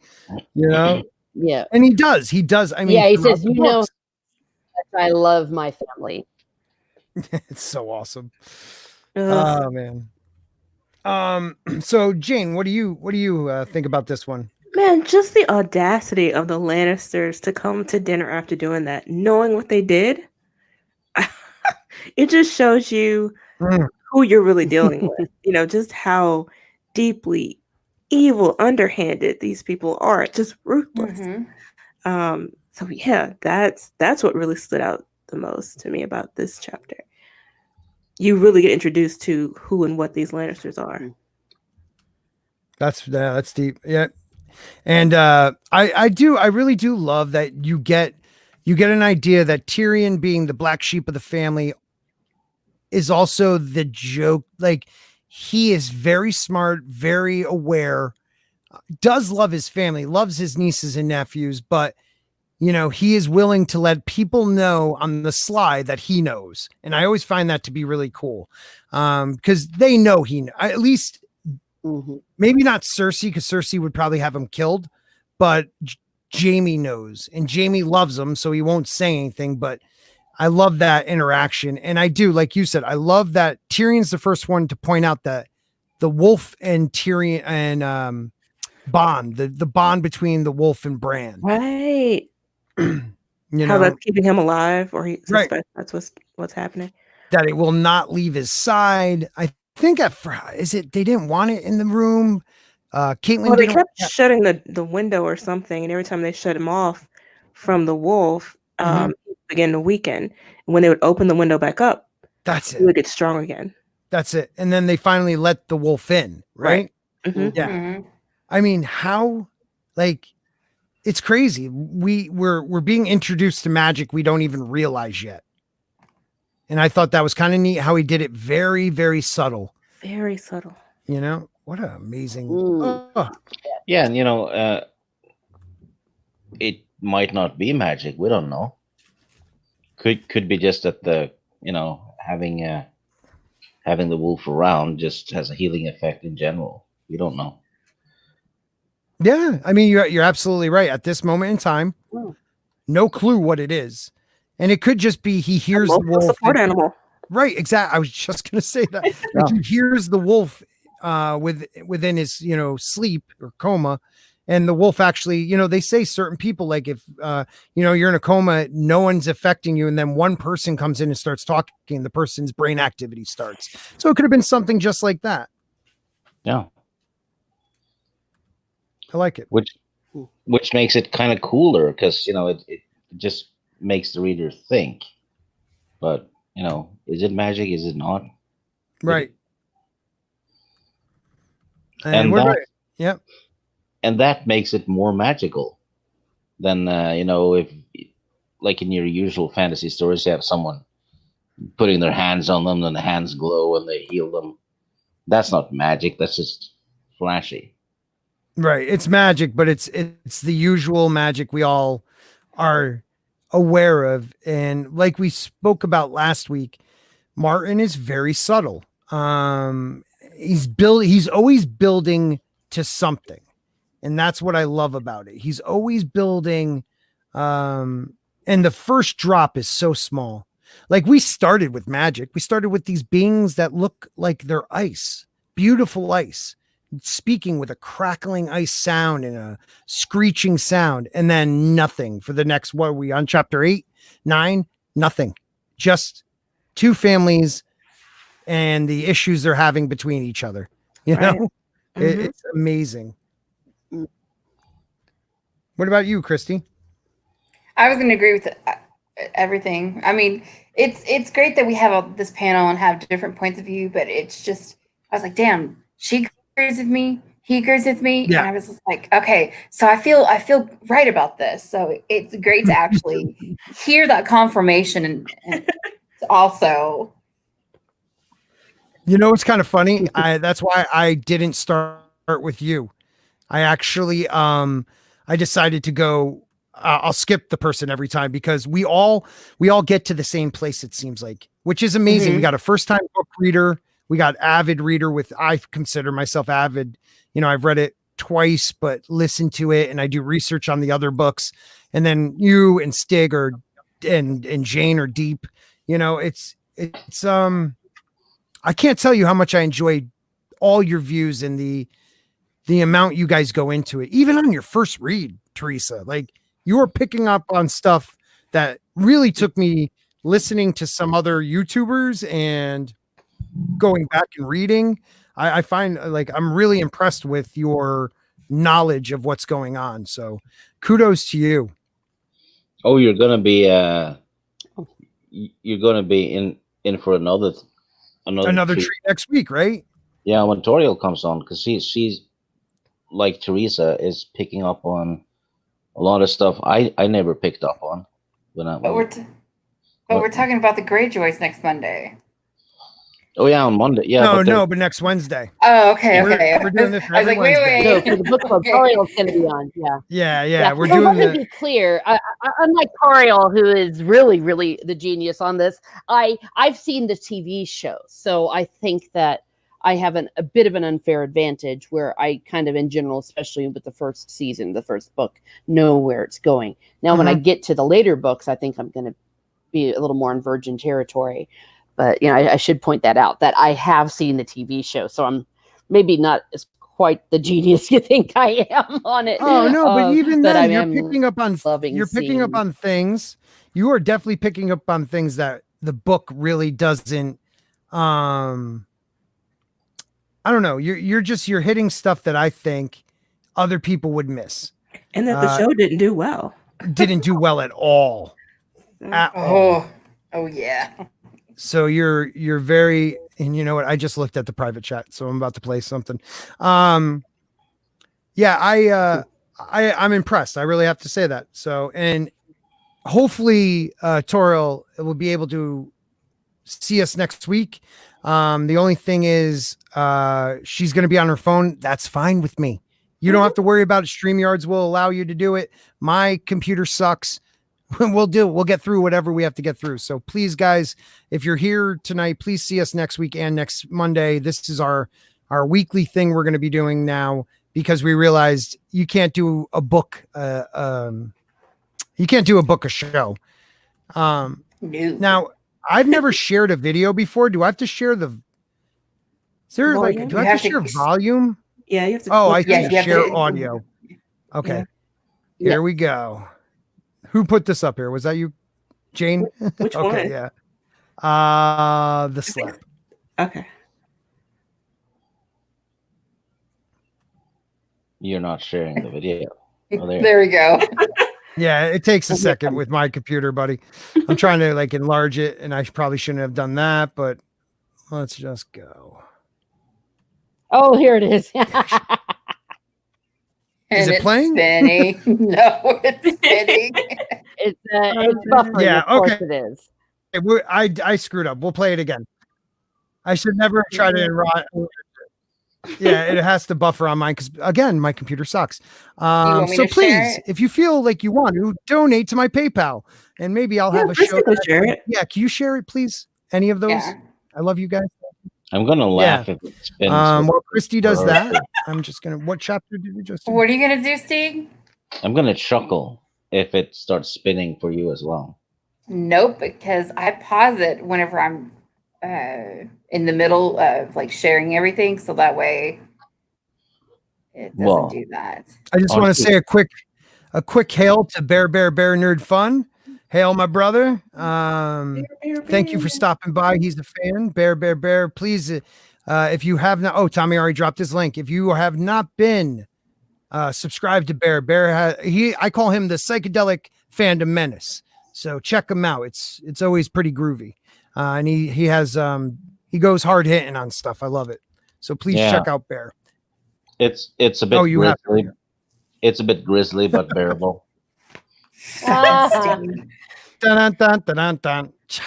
Yeah. And he does. I mean, yeah, he says, I love my family. It's so awesome. Ugh. Oh man. So Jayne, what do you think about this one? Man, just the audacity of the Lannisters to come to dinner after doing that, knowing what they did. It just shows you who you're really dealing with. Just how deeply evil, underhanded these people are. Just ruthless. So yeah, that's what really stood out the most to me about this chapter. You really get introduced to who and what these Lannisters are. That's deep. Yeah. And I really do love that you get an idea that Tyrion, being the black sheep of the family, is also the joke. Like, he is very smart, very aware, does love his family, loves his nieces and nephews, but he is willing to let people know on the sly that he knows. And I always find that to be really cool. Because they know at least maybe not Cersei, because Cersei would probably have him killed, but Jaime knows, and Jaime loves him, so he won't say anything. But I love that interaction. And I do, like you said, I love that Tyrion's the first one to point out that the wolf and Tyrion and bond, the bond between the wolf and Bran. Right. You How know, that's keeping him alive, or he Right. suspects that's what's happening. that it will not leave his side. I think is it they didn't want it in the room. Caitlin Well, they didn't. kept shutting the window or something, and every time they shut him off from the wolf, he began to weaken. When they would open the window back up, That's he it. would get strong again. That's it. And then they finally let the wolf in, right? Mhm. Yeah. Mhm. I mean, how like it's crazy. We're being introduced to magic we don't even realize yet. And I thought that was kind of neat how he did it very, very subtle. Very subtle. You know, what an amazing. Mm. Oh, Yeah, and it might not be magic. We don't know. Could be just that the having the wolf around just has a healing effect in general. We don't know. yeah. I mean, you're absolutely right. At this moment in time, Mm. no clue what it is. And it could just be he hears the Emotional wolf. support animal. Right, exactly. I was just gonna say that. Like he hears the wolf within his, sleep or coma. And the wolf actually, they say certain people, like if you're in a coma, no one's affecting you, and then one person comes in and starts talking, the person's brain activity starts. So it could have been something just like that. Yeah, I like it. which makes it kind of cooler because it just makes the reader think. But is it magic? Is it not? Right. And what that, about it? Yep. and that makes it more magical than if, like in your usual fantasy stories, you have someone putting their hands on them and the hands glow and they heal them. That's not magic. That's just flashy. Right. It's magic, but it's the usual magic we all are aware of. And like we spoke about last week, Martin is very subtle. He's always building to something. And that's what I love about it. He's always building and the first drop is so small. Like we started with magic. We started with these beings that look like they're ice, beautiful ice, speaking with a crackling ice sound and a screeching sound, and then nothing for the next, what are we on, chapter 8, 9? Nothing. Just two families and the issues they're having between each other. Right. It's amazing. What about you, Christy? I was going to agree with everything. I mean, it's great that we have this panel and have different points of view, but it's just, I was like, damn, she agrees with me, he agrees with me, Yeah. and I was just like, okay, so I feel right about this. So it's great to actually hear that confirmation and also. It's kind of funny. That's why I didn't start with you. I actually I decided to go I'll skip the person every time because we all get to the same place, it seems like, which is amazing. We got a first time book reader, we got avid reader I consider myself avid. I've read it twice but listened to it and I do research on the other books, and then you and Stig and Jayne are deep. It's I can't tell you how much I enjoyed all your views and the amount you guys go into it. Even on your first read, Teresa, like you were picking up on stuff that really took me listening to some other YouTubers and going back and reading. I find like I'm really impressed with your knowledge of what's going on. So kudos to you. Oh, you're gonna be in for another Treat next week, right? Yeah, when Toriel comes on, because she's like Teresa is picking up on a lot of stuff I never picked up on But we're talking about the Greyjoys next Monday. Oh yeah, on Monday. Yeah, but next Wednesday. Oh, okay. We're doing this. I was like, wait. No, for the book club, Toriel's going to be on. Yeah. We're so doing. Let me be clear. Unlike Toriel, who is really, really the genius on this, I've seen the TV show, so I think that I have a bit of an unfair advantage where I kind of, in general, especially with the first season, the first book, know where it's going. Now, when I get to the later books, I think I'm going to be a little more in virgin territory. But, you know, I should point that out, that I have seen the TV show. So I'm maybe not as quite the genius you think I am on it. Oh no, but even but then, I you're am picking up on things. You are definitely picking up on things that the book really doesn't. I don't know. You're hitting stuff that I think other people would miss. And that the show didn't do well. Didn't do well at all. At all. Oh yeah. So you're very, and you know what? I just looked at the private chat, so I'm about to play something. Yeah, I'm impressed. I really have to say that. So, and hopefully, Toril will be able to see us next week. The only thing is, she's going to be on her phone. That's fine with me. You don't have to worry about it. StreamYards will allow you to do it. My computer sucks. We'll get through whatever we have to get through. So please, guys, if you're here tonight, please see us next week and next Monday. This is our weekly thing we're going to be doing now, because we realized you can't do a book. You can't do a book a show. No. Now, I've never shared a video before. Do I have to share the? Is there Volume? do I have to share volume? Yeah, you have to. Oh, I Yeah, can you have share to- audio. Okay, Yeah. here we go. Who put this up here? Was that you, Jayne? Which Okay, one? yeah. The slap. Okay. You're not sharing the video. Oh, there we go. Yeah, it takes a second with my computer, buddy. I'm trying to like enlarge it, and I probably shouldn't have done that, but let's just go. Oh, here it is. Is And it it's playing? Spinning. No, it's spinning. It's buffering. Yeah, Of course okay. it is. I screwed up. We'll play it again. I should never try to enlarge. Yeah, it has to buffer on mine because again, my computer sucks. want me So to share please, it? if you feel like you want to, donate to my PayPal, and maybe I'll have a Krista show. could share it. Yeah, can you share it, please? Any of those? Yeah. I love you guys. I'm gonna laugh if it spins. While Christy does or- that, I'm just gonna. What chapter did we just do? What are you gonna do, Stig? I'm gonna chuckle if it starts spinning for you as well. Nope, because I pause it whenever I'm in the middle of like sharing everything, so that way it doesn't Well, do that. I just want to Honestly- say a quick hail to Bear Nerd Fun. Hail, my brother. Thank you for stopping by. He's a fan. Bear. Please, if you have not, Tommy already dropped his link. If you have not been subscribed to Bear I call him the psychedelic fandom menace. So check him out. It's always pretty groovy. And he has he goes hard hitting on stuff. I love it. So please check out Bear. It's a bit You have grisly. It's a bit grisly but bearable. Stig. Dun, dun, dun, dun, dun. Cha.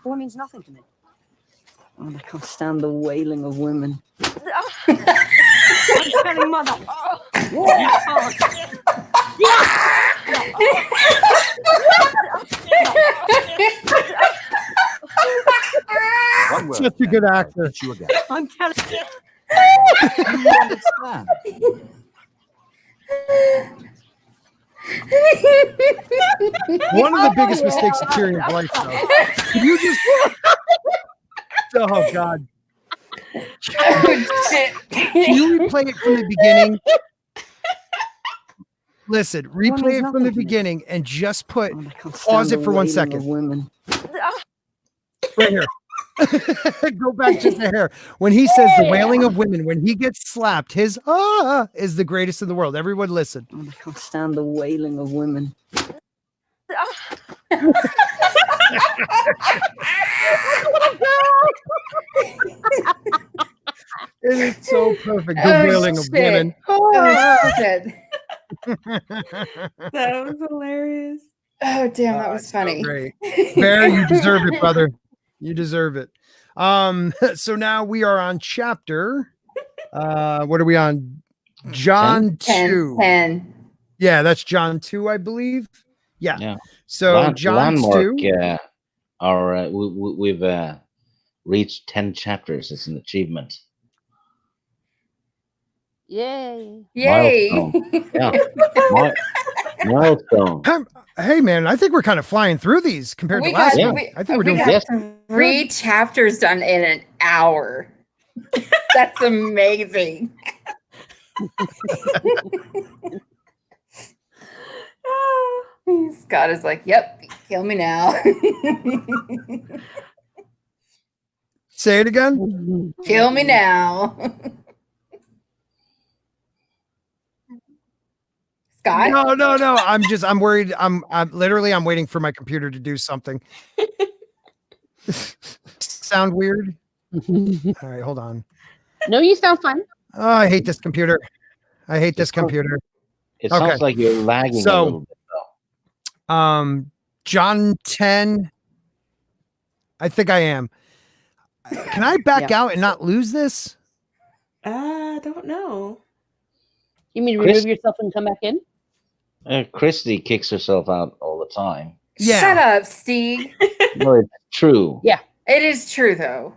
Boy means nothing to me. Oh, I can't stand the wailing of women. I'm telling mother. One word. Such a good actor. Hit you again. I'm telling you. You understand? One of the biggest mistakes of Tyrion's life, though. Can you just? Oh God! Oh, shit. Can you replay it from the beginning? Listen, replay it from the beginning and just put Oh, I can't pause stand it for the 1 wailing second. of women. Right here. Go back just a hair. When he says the wailing of women, when he gets slapped, his is the greatest in the world. Everyone listen. Oh, I can't stand the wailing of women. It is so perfect. The Oh, wailing of shit. women. Oh, shit. That was hilarious. Oh, damn, that Oh, was it's so funny. great. Bear, you deserve it, brother. You deserve it. So now we are on chapter. What are we on? John 2. 10. Yeah, that's John 2, I believe. Yeah. Yeah. So John Landmark. 2. We've reached 10 chapters. It's an achievement. Yay. Yay. Milestone. Yeah. Milestone. Hey man, I think we're kind of flying through these compared to last week. I think we're doing got 3 chapters done in an hour. That's amazing. Scott is like, yep, kill me now. Say it again. Kill me now. Scott? No. I'm worried. I'm waiting for my computer to do something. Sound weird? All right, hold on. No, you sound fine. Oh, I hate this computer. It sounds like you're lagging a little bit though. John 10. I think I am. Can I back out and not lose this? I don't know. You mean remove yourself and come back in? Christy kicks herself out all the time. Yeah. Shut up, Stig. No, it's true. Yeah. It is true, though.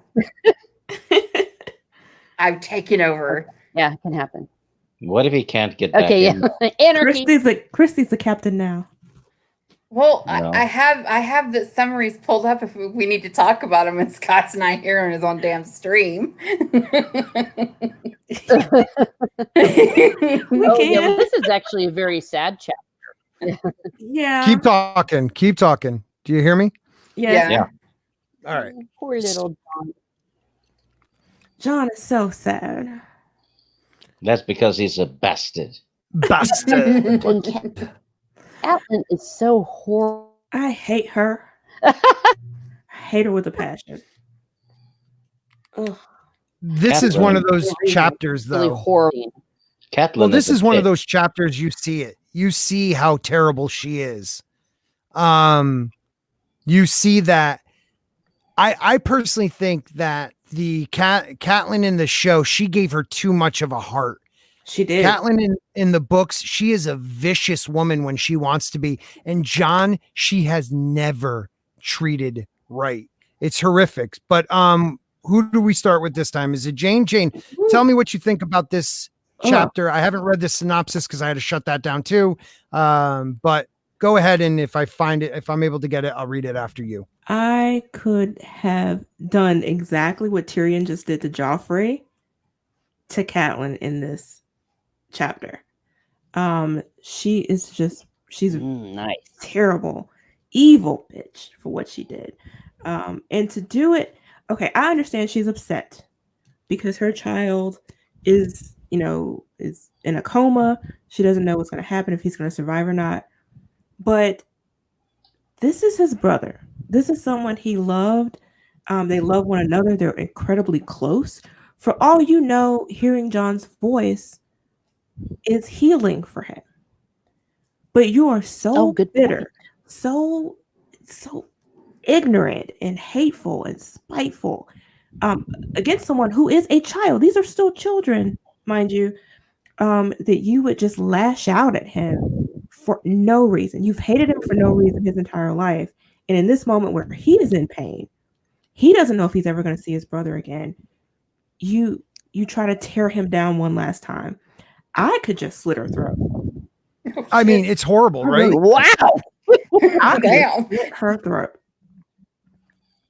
I've taken over. Yeah, it can happen. What if he can't get back Okay, in? yeah. Anarchy. Christy's the captain now. Well, No. I have the summaries pulled up if we need to talk about them, and Scott's not here on his own damn stream. Yeah, this is actually a very sad chapter. Yeah. Keep talking. Do you hear me? Yes. Yeah. All right. Poor little John. John is so sad. That's because he's a bastard. Bastard. And Catelyn is so horrible. I hate her. I hate her with a passion. Ugh. This is one of those chapters, Really though. horrible. Catelyn. Well, this is one of bitch. those chapters you see it. You see how terrible she is. You see that. I personally think that the Catelyn in the show, she gave her too much of a heart. She did. Catelyn in the books, she is a vicious woman when she wants to be. And John, she has never treated right. It's horrific. But who do we start with this time? Is it Jayne? Jayne, tell me what you think about this chapter. I haven't read the synopsis because I had to shut that down too. But go ahead, and if I find it, if I'm able to get it, I'll read it after you. I could have done exactly what Tyrion just did to Joffrey to Catelyn in this chapter. She's Nice. terrible, evil bitch for what she did. And to do it, okay, I understand she's upset because her child is in a coma. She doesn't know what's going to happen, if he's going to survive or not. But this is his brother. This is someone he loved. They love one another. They're incredibly close. For all you know, hearing John's voice is healing for him. But you are so bitter, so ignorant and hateful and spiteful against someone who is a child. These are still children, mind you, that you would just lash out at him for no reason. You've hated him for no reason his entire life. And in this moment where he is in pain, he doesn't know if he's ever going to see his brother again. You try to tear him down one last time. I could just slit her throat. I mean, it's horrible, right? Wow. I could Damn. slit her throat.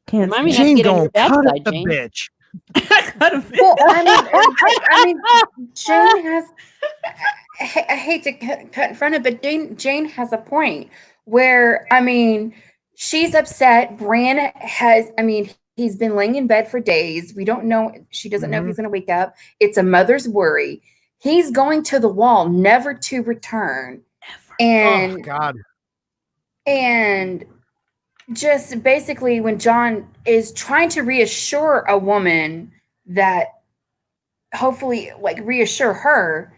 Can't Remind me stand not to Jayne get on your gonna bad cut side, the Jayne. bitch. Well, I mean, Jayne has. I hate to cut in front of it, but Jayne has a point where, I mean, she's upset. Bran he's been laying in bed for days. We don't know. She doesn't know if he's going to wake up. It's a mother's worry. He's going to the wall, never to return. And Oh God. And just basically when John is trying to reassure a woman that hopefully reassure her,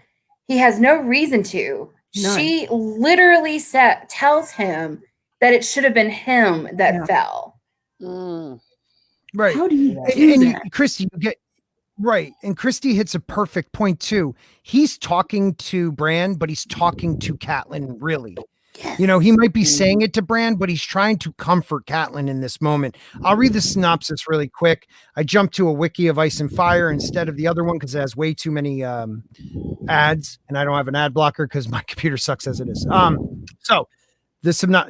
he has no reason to. None. She literally tells him that it should have been him that fell. Mm. Right. How do you And do you- that? Christy, you get right. And Christy hits a perfect point too. He's talking to Bran, but he's talking to Catelyn, really. Yes. You know, he might be saying it to Bran, but he's trying to comfort Catelyn in this moment. I'll read the synopsis really quick. I jumped to a wiki of Ice and Fire instead of the other one because it has way too many ads, and I don't have an ad blocker because my computer sucks as it is. So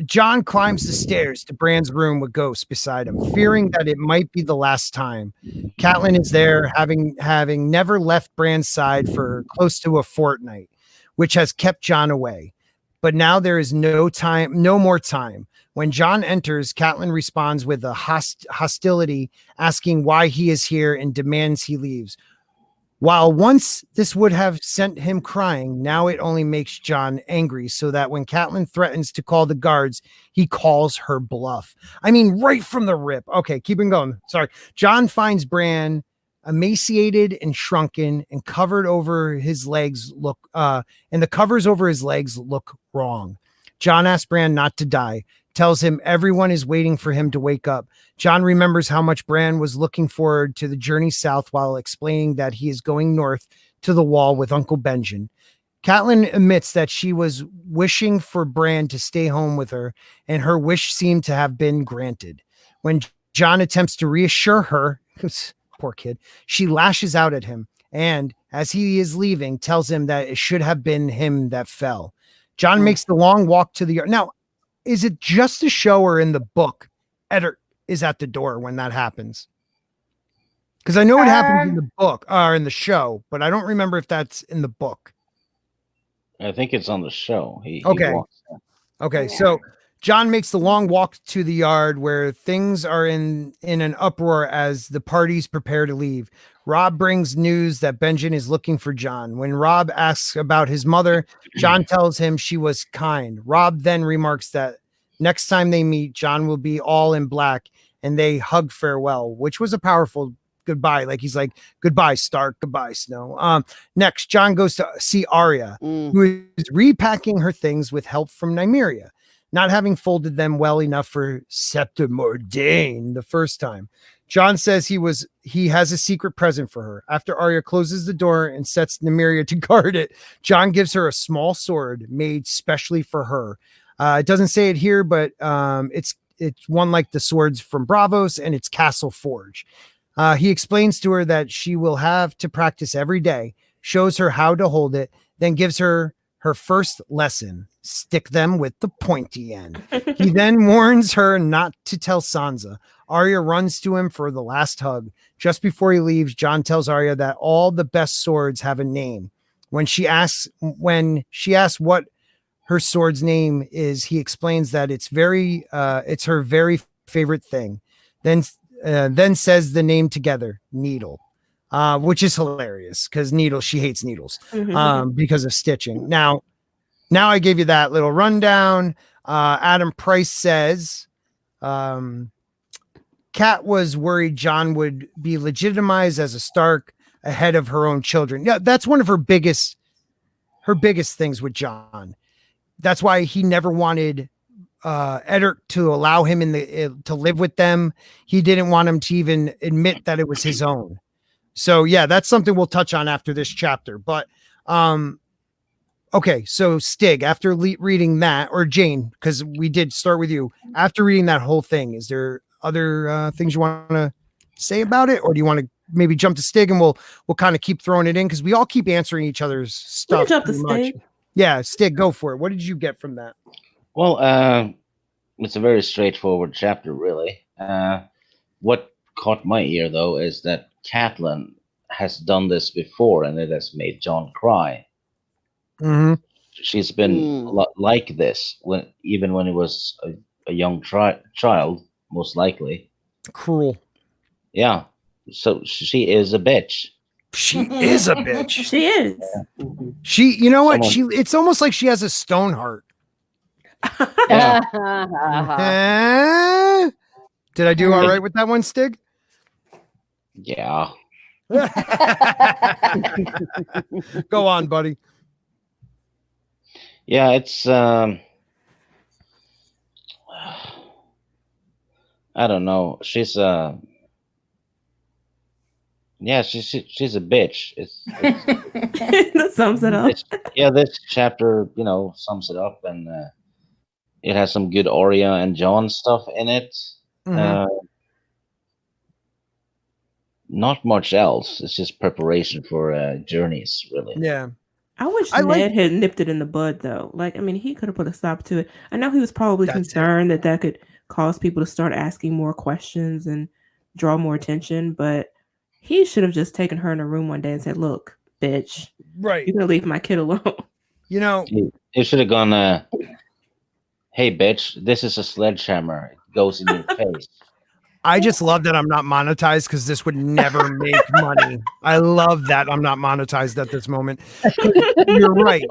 John climbs the stairs to Bran's room with Ghost beside him, fearing that it might be the last time. Catelyn is there, having never left Bran's side for close to a fortnight, which has kept John away. But now there is no more time. When John enters, Catelyn responds with a hostility, asking why he is here and demands he leaves. While once this would have sent him crying, now it only makes John angry, so that when Catelyn threatens to call the guards, he calls her bluff. I mean, right from the rip. Okay, keeping going. Sorry. John finds Bran emaciated and shrunken, and covered over his legs and the covers over his legs look wrong. John asks Bran not to die, tells him everyone is waiting for him to wake up. John remembers how much Bran was looking forward to the journey south while explaining that he is going north to the Wall with Uncle Benjen. Catelyn admits that she was wishing for Bran to stay home with her, and her wish seemed to have been granted. When John attempts to reassure her, poor kid, she lashes out at him, and as he is leaving, tells him that it should have been him that fell. John makes the long walk to the yard. Now, is it just the show or in the book Eddard is at the door when that happens? Because I know it happens in the book or in the show, but I don't remember if that's in the book. I think it's on the show. He walks in. Okay, so John makes the long walk to the yard where things are in an uproar as the parties prepare to leave. Robb brings news that Benjen is looking for John. When Robb asks about his mother, John tells him she was kind. Robb then remarks that next time they meet, John will be all in black, and they hug farewell, which was a powerful goodbye. Like he's like, goodbye, Stark, goodbye, Snow. Next, John goes to see Arya, who is repacking her things with help from Nymeria, not having folded them well enough for Septa Mordane the first time. John says he has a secret present for her. After Arya closes the door and sets Nymeria to guard it, John gives her a small sword made specially for her. It doesn't say it here, but it's one like the swords from Braavos, and it's Castle Forge. He explains to her that she will have to practice every day, shows her how to hold it, then gives her first lesson: stick them with the pointy end. He then warns her not to tell Sansa. Arya runs to him for the last hug. Just before he leaves, John tells Arya that all the best swords have a name. When she asks what her sword's name is, he explains that it's her very favorite thing. Then says the name together, Needle. Which is hilarious because she hates needles because of stitching. Now I gave you that little rundown. Adam Price says, Kat was worried John would be legitimized as a Stark ahead of her own children. Yeah, that's one of her biggest things with John. That's why he never wanted Eddard to allow him to live with them. He didn't want him to even admit that it was his own. So yeah, that's something we'll touch on after this chapter. But okay, so Stig, after reading that, or Jayne, because we did start with you, after reading that whole thing, is there other things you want to say about it, or do you want to maybe jump to Stig and we'll kind of keep throwing it in because we all keep answering each other's stuff? Jump to Stig. Yeah, Stig, go for it. What did you get from that? Well, it's a very straightforward chapter, really. What caught my ear, though, is that Catelyn has done this before, and it has made John cry. Mm-hmm. She's been like this even when he was a young child, most likely. Cruel. Yeah. So she is a bitch. She is a bitch. She is. She, you know what? It's almost like she has a stone heart. Yeah. Did I do all right with that one, Stig? Yeah. Go on, buddy. Yeah, it's I don't know. She's she's a bitch. That sums it up. This chapter, sums it up, and It has some good Arya and Jon stuff in it. Mhm. Not much else. It's just preparation for journeys, really. Yeah. I wish I like- Ned had nipped it in the bud, though. Like, I mean, he could have put a stop to it. I know he was probably That's it. concerned that that could cause people to start asking more questions and draw more attention, but he should have just taken her in a room one day and said, "Look, bitch, Right. you're gonna leave my kid alone." You know, It should have gone, hey, bitch, this is a sledgehammer. It goes in your face. I just love that I'm not monetized because this would never make money. I love that I'm not monetized at this moment. You're right.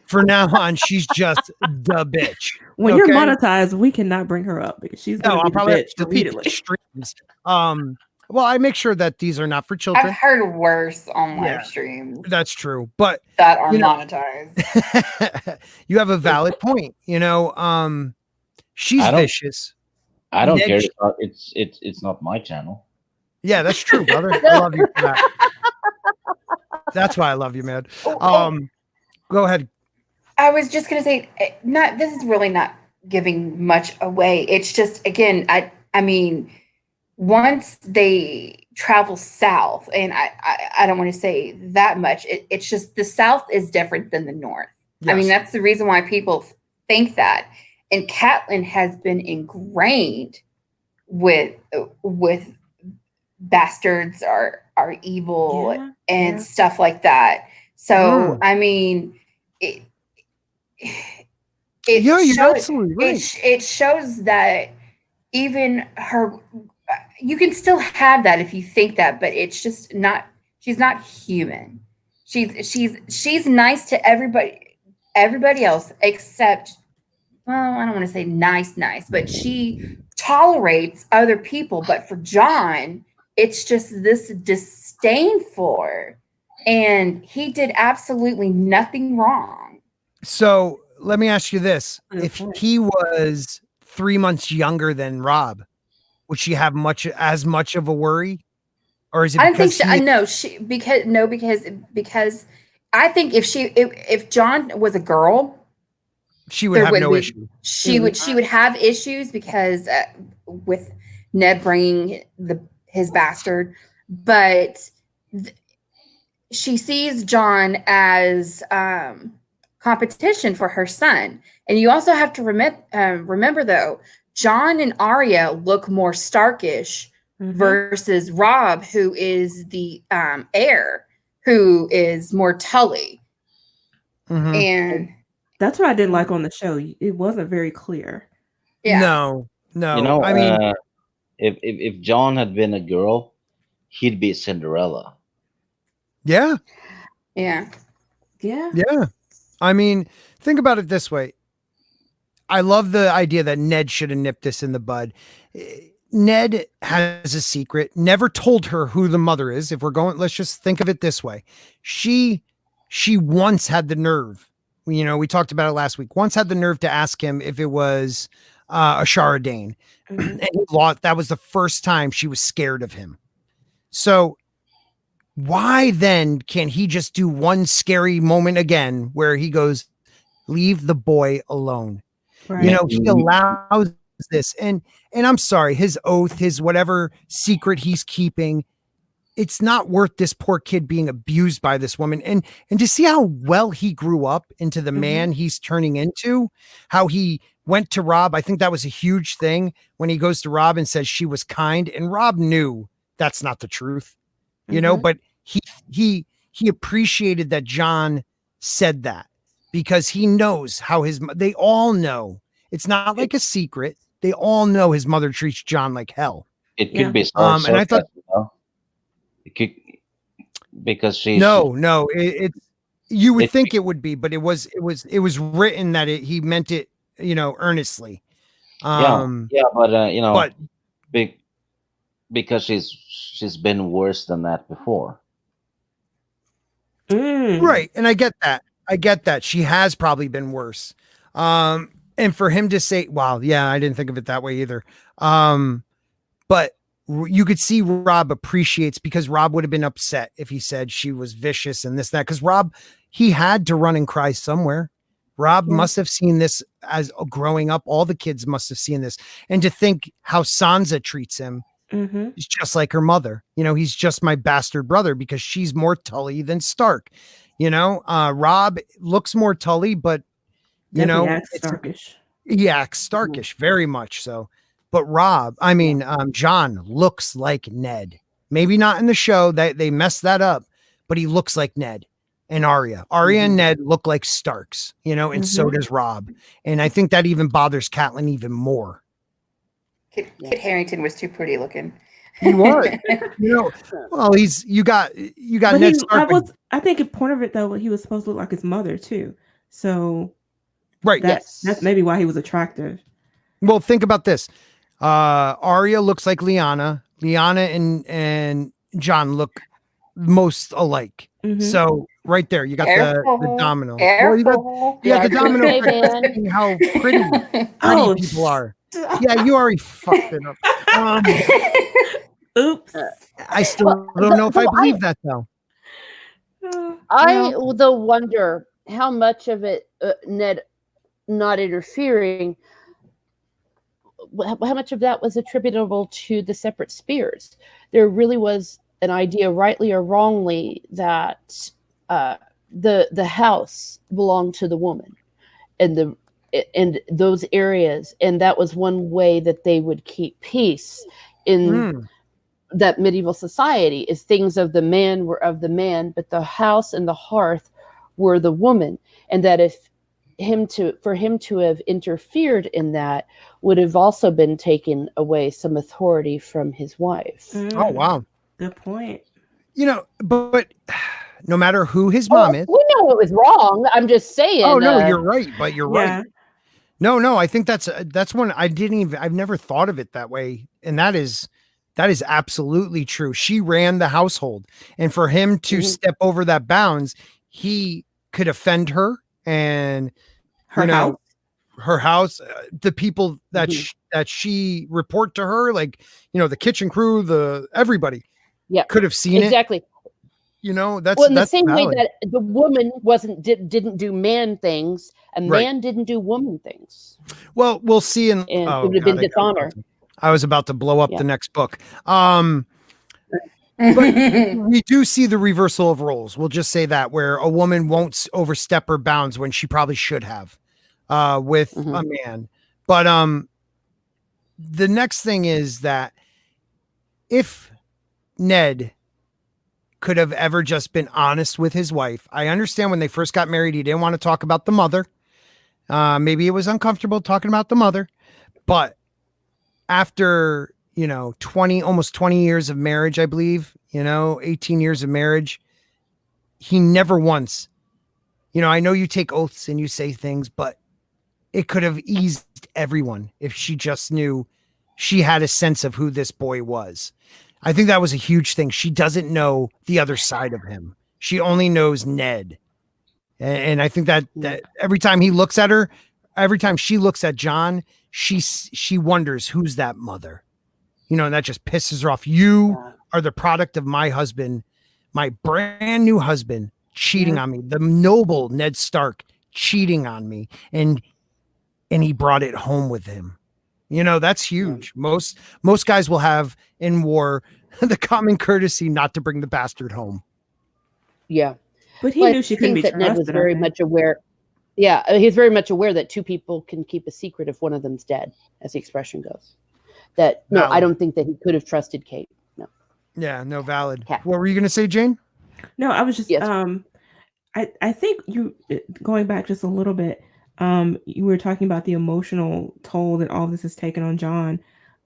For now on, she's just the bitch. When you're Okay? monetized, we cannot bring her up because she's No, gonna I'll be the probably bitch delete repeatedly. streams. Well, I make sure that these are not for I've children. heard worse on Yeah. live streams That's true, but that are you know- monetized. you have a valid point. You know, she's I don't- vicious. I don't Ned- care. It's not my channel. Yeah, that's true, brother. I love you for that. That's why I love you, man. Go ahead. I was just gonna say, not this is really not giving much away. It's just again, I mean, once they travel south, and I don't want to say that much. It's just the South is different than the North. I mean, Yes. that's the reason why people think that. And Catelyn has been ingrained with bastards are evil Yeah, and yeah. stuff like that. So Mm. I mean, it Yeah, you're shows, absolutely right. it shows that even her, you can still have that if you think that, but it's just not. She's not human. She's nice to everybody else except. Well, I don't want to say nice, but she tolerates other people. But for John, it's just this disdain for her. And he did absolutely nothing wrong. So let me ask you this: Good if point. he was 3 months younger than Rob, would she have as much of a worry, or is it? I don't think because she, no, because I think if John was a girl, she would there have would no be- issue? she would have issues because with Ned bringing his bastard, but she sees John as competition for her son. And you also have to remember though, John and Arya look more Starkish Mhm. versus Rob, who is the heir, who is more Tully. Mhm. And That's what I didn't like on the show. It wasn't very clear. yeah. No. You know, I mean, if John had been a girl, he'd be Cinderella. yeah. Yeah. Yeah. Yeah. I mean, think about it this way. I love the idea that Ned should have nipped this in the bud. Ned has a secret, never told her who the mother is. If we're going, let's just think of it this way. She once had the nerve. You know, we talked about it last week. Once had the nerve to ask him if it was a Sharadane. Mhm. And he lost. That was the first time she was scared of him. So why then can't he just do one scary moment again where he goes, leave the boy alone? Right. You know, he allows this. And I'm sorry, his oath, his whatever secret he's keeping, it's not worth this poor kid being abused by this woman. And to see how well he grew up into the Mhm. man he's turning into, how he went to Rob. I think that was a huge thing when he goes to Rob and says she was kind. And Rob knew that's not the truth, you know, Mhm. but he appreciated that John said that because he knows how they all know. It's not like a secret. They all know his mother treats John like hell. It could Yeah. be And I thought- sarcasm, you know? It could, because she's No, you would It- think it would be, but it was written that he meant it, you know, earnestly. yeah, but you know, but because she's been worse than that before. Mm. right, and I get that she has probably been worse. And for him to say, wow, yeah, I didn't think of it that way either. But you could see Rob appreciates, because Rob would have been upset if he said she was vicious and this, that, because Rob, he had to run and cry somewhere. Rob Yeah. must have seen this as growing up. All the kids must have seen this. And to think how Sansa treats him, Mm-hmm. he's just like her mother. He's just my bastard brother because she's more Tully than Stark. Rob looks more Tully, but Definitely acts it's Starkish. he acts Starkish, very much so. But John looks like Ned. Maybe not in the show, that they messed that up, but he looks like Ned and Arya. Arya and Ned look like Starks, and so does Rob. And I think that even bothers Catelyn even more. Kit Harington was too pretty looking. He was, well, you got But Ned Stark. I think a point of it though, he was supposed to look like his mother too. So right. That's maybe why he was attractive. Well, think about this. Arya looks like Lyanna. Lyanna and John look most alike. Mm-hmm. So right there, you got the domino. Careful. You got the domino. Hey, how pretty people are. Yeah, you already fucked it up. Oops. I still don't know if I believe that though. I though wonder how much of it Ned not interfering, how much of that was attributable to the separate spears. There really was an idea, rightly or wrongly, that the house belonged to the woman and those areas, and that was one way that they would keep peace in that medieval society. Is things of the man were of the man, but the house and the hearth were the woman, and that for him to have interfered in that would have also been taken away some authority from his wife. Oh wow, good point. But no matter who his mom is, we know it was wrong. I'm just saying. Oh no, you're right, but you're yeah. right. No, I think that's one I've never thought of it that way, and that is absolutely true. She ran the household, and for him to step over that bounds, he could offend her and her house, the people that she report to her, like the kitchen crew, everybody, could have seen exactly. it. That's in the that's same valid. way that the woman didn't do man things, a man didn't do woman things. Well, we'll see. It would have been dishonor. I was about to blow up the next book. But we do see the reversal of roles. We'll just say that, where a woman won't overstep her bounds when she probably should have with a man. But the next thing is that if Ned could have ever just been honest with his wife, I understand when they first got married, he didn't want to talk about the mother. Maybe it was uncomfortable talking about the mother, but after, almost 20 years of marriage, I believe, 18 years of marriage, he never once, I know you take oaths and you say things, but it could have eased everyone if she just knew she had a sense of who this boy was. I think that was a huge thing. She doesn't know the other side of him. She only knows Ned. And I think that every time he looks at her, every time she looks at John, she wonders, who's that mother? And that just pisses her off. You are the product of my husband, my brand new husband, cheating on me. The noble Ned Stark cheating on me. And he brought it home with him. That's huge. Most guys will have in war the common courtesy not to bring the bastard home. Yeah. But he knew she couldn't be trusted. Ned was very much aware. Yeah, he's very much aware that two people can keep a secret if one of them's dead, as the expression goes. I don't think that he could have trusted Kate. No. Yeah, no, valid. What were you going to say, Jane? No, I was just, I think going back just a little bit, you were talking about the emotional toll that all this has taken on John.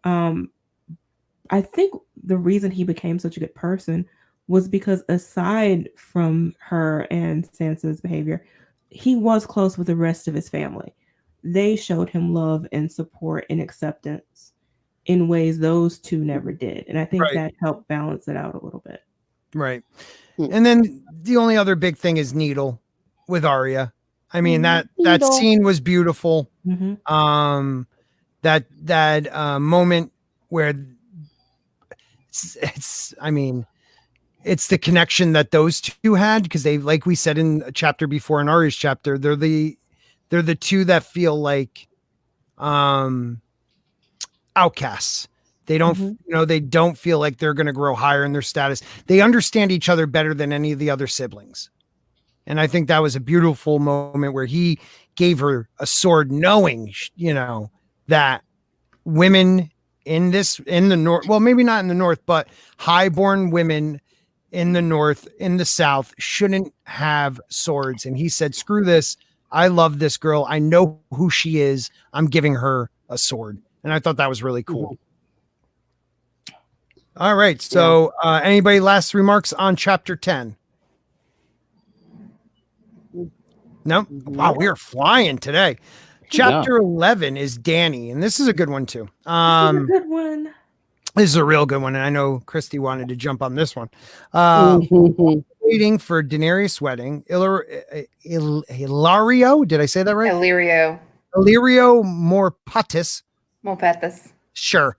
I think the reason he became such a good person was because, aside from her and Sansa's behavior, he was close with the rest of his family. They showed him love and support and acceptance in ways those two never did. And I think that helped balance it out a little bit. Right. And then the only other big thing is Needle with Arya. I mean, that scene was beautiful. That moment where it's the connection that those two had, because they, like we said in a chapter before, in Arya's chapter, they're They're the two that feel like outcasts. They don't, they don't feel like they're going to grow higher in their status. They understand each other better than any of the other siblings. And I think that was a beautiful moment where he gave her a sword, knowing, that women in the North, well, maybe not in the North, but highborn women in the North, in the South, shouldn't have swords. And he said, screw this. I love this girl. I know who she is. I'm giving her a sword. And I thought that was really cool. All right. So anybody last remarks on chapter 10? No? Wow, we are flying today. Chapter 11 is Danny, and this is a good one too. This is a good one. This is a real good one, and I know Christy wanted to jump on this one. Waiting for Daenerys' wedding. Ilario, did I say that right? Illyrio Morpeth. Sure.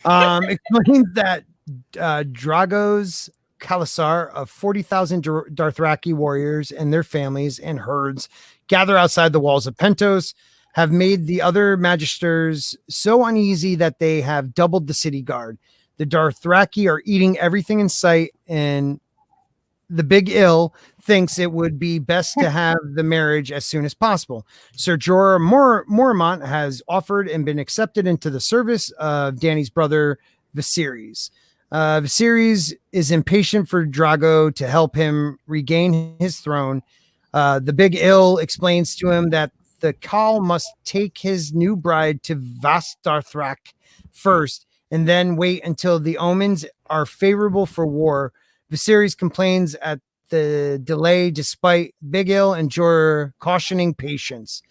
Explains that Drago's Khalasar of 40,000 Dothraki warriors and their families and herds gather outside the walls of Pentos, have made the other magisters so uneasy that they have doubled the city guard. The Dothraki are eating everything in sight, and the Big Ill thinks it would be best to have the marriage as soon as possible. Sir Jorah Mormont has offered and been accepted into the service of Dany's brother Viserys. Viserys is impatient for Drago to help him regain his throne. The Big Ill explains to him that the Khal must take his new bride to Vastarthrak first and then wait until the omens are favorable for war. Viserys complains at the delay despite Big Ill and Jorah cautioning patience.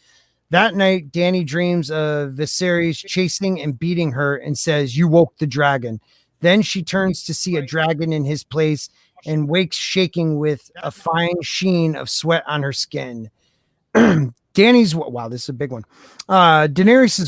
That night, Dany dreams of Viserys chasing and beating her and says, "You woke the dragon." Then she turns to see a dragon in his place and wakes shaking with a fine sheen of sweat on her skin. Daenerys'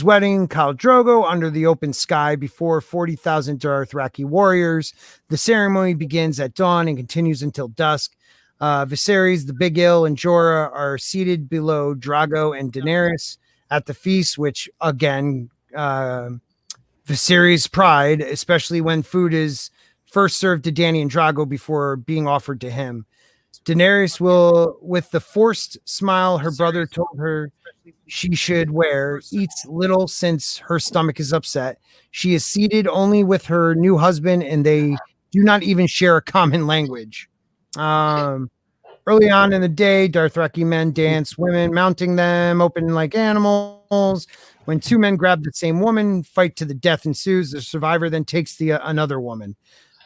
wedding, Khal Drogo under the open sky before 40,000 Dothraki warriors. The ceremony begins at dawn and continues until dusk. Viserys, the Big Ill, and Jorah are seated below Drago and Daenerys at the feast, which again, Viserys' pride, especially when food is first served to Dany and Drago before being offered to him. Daenerys will, with the forced smile her brother told her she should wear, eats little since her stomach is upset. She is seated only with her new husband, and they do not even share a common language. Early on in the day, Dothraki men dance women, mounting them, open like animals. When two men grab the same woman, fight to the death ensues. The survivor then takes another woman.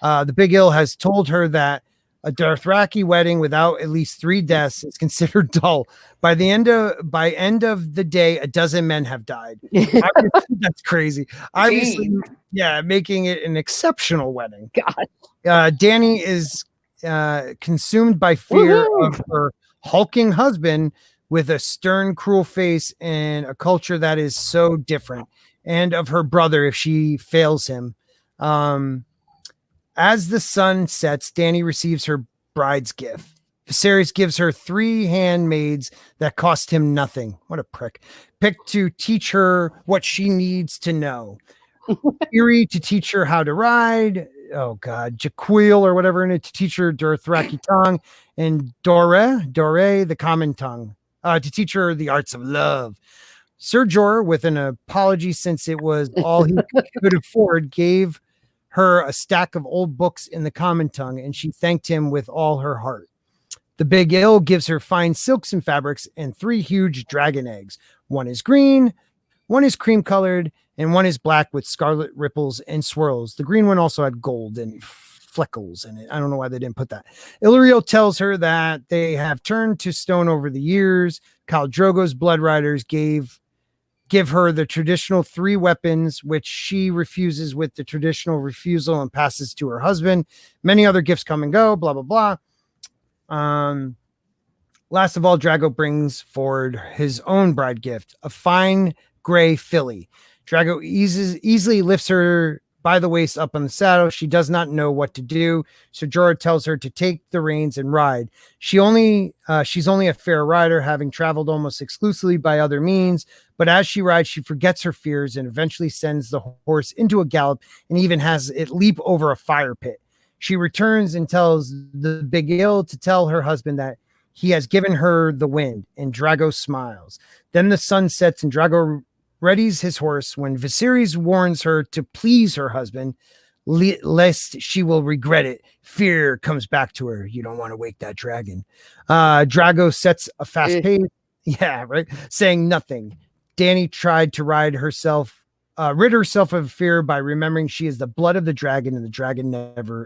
The Big Ill has told her that a Dothraki wedding without at least 3 deaths is considered dull. By end of the day, a dozen men have died. That's crazy. Obviously, making it an exceptional wedding. God. Dany is consumed by fear of her hulking husband with a stern, cruel face in a culture that is so different, and of her brother if she fails him. As the sun sets, Dany receives her bride's gift. Viserys gives her 3 handmaids that cost him nothing. What a prick. Picked to teach her what she needs to know. Theory to teach her how to ride. Oh God, Jaquil or whatever in it to teach her Dothraki tongue, and Dore, the common tongue, to teach her the arts of love. Sir Jorah, with an apology since it was all he could afford, gave her a stack of old books in the common tongue, and she thanked him with all her heart. The Big Ill gives her fine silks and fabrics and 3 huge dragon eggs. One is green, one is cream colored, and one is black with scarlet ripples and swirls. The green one also had gold and fleckles in it. I don't know why they didn't put that. Illyrio tells her that they have turned to stone over the years. Khal Drogo's blood riders give her the traditional 3 weapons, which she refuses with the traditional refusal and passes to her husband. Many other gifts come and go, blah, blah, blah. Last of all, Drago brings forward his own bride gift, a fine gray filly. Drago easily lifts her by the waist up on the saddle. She does not know what to do. So Jorah tells her to take the reins and ride. She's only a fair rider, having traveled almost exclusively by other means. But as she rides, she forgets her fears and eventually sends the horse into a gallop and even has it leap over a fire pit. She returns and tells the big ill to tell her husband that he has given her the wind, and Drago smiles. Then the sun sets and Drago readies his horse when Viserys warns her to please her husband, lest she will regret it. Fear comes back to her. You don't want to wake that dragon. Drago sets a fast pace. Yeah, right. Saying nothing. Dany tried to rid herself of fear by remembering she is the blood of the dragon, and the dragon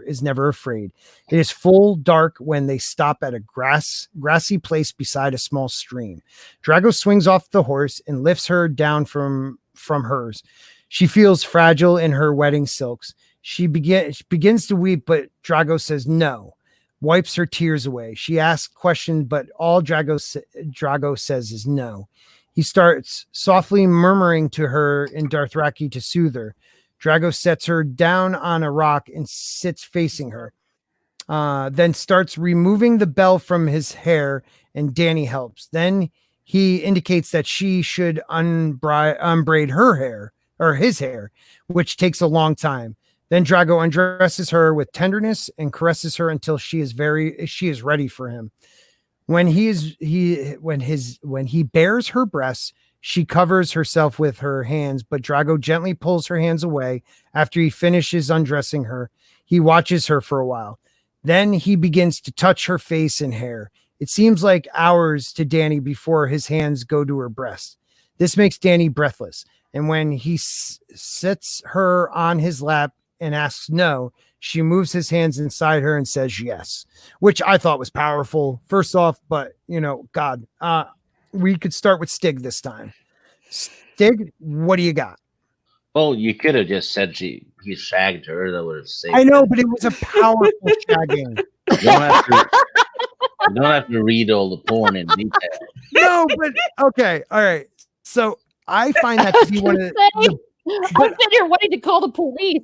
is never afraid. It is full dark when they stop at a grassy place beside a small stream. Drago swings off the horse and lifts her down from hers. She feels fragile in her wedding silks. She begins to weep, but Drago says no, wipes her tears away. She asks questions, but all Drago says is no. He starts softly murmuring to her in Dothraki to soothe her. Drago sets her down on a rock and sits facing her. Then starts removing the bell from his hair, and Dany helps. Then he indicates that she should unbraid her hair, or his hair, which takes a long time. Then Drago undresses her with tenderness and caresses her until she is ready for him. When he bares her breasts, she covers herself with her hands, but Drago gently pulls her hands away after he finishes undressing her. He watches her for a while. Then he begins to touch her face and hair. It seems like hours to Dany before his hands go to her breast. This makes Dany breathless. And when he sits her on his lap and asks no, she moves his hands inside her and says yes, which I thought was powerful. First off, but God, we could start with Stig this time. Stig, what do you got? Well, you could have just said he shagged her. That would have saved. I know, but it was a powerful shagging. You don't have to read all the porn in detail. No, but okay, all right. So I find that to be one of the. I'm sitting here waiting to call the police.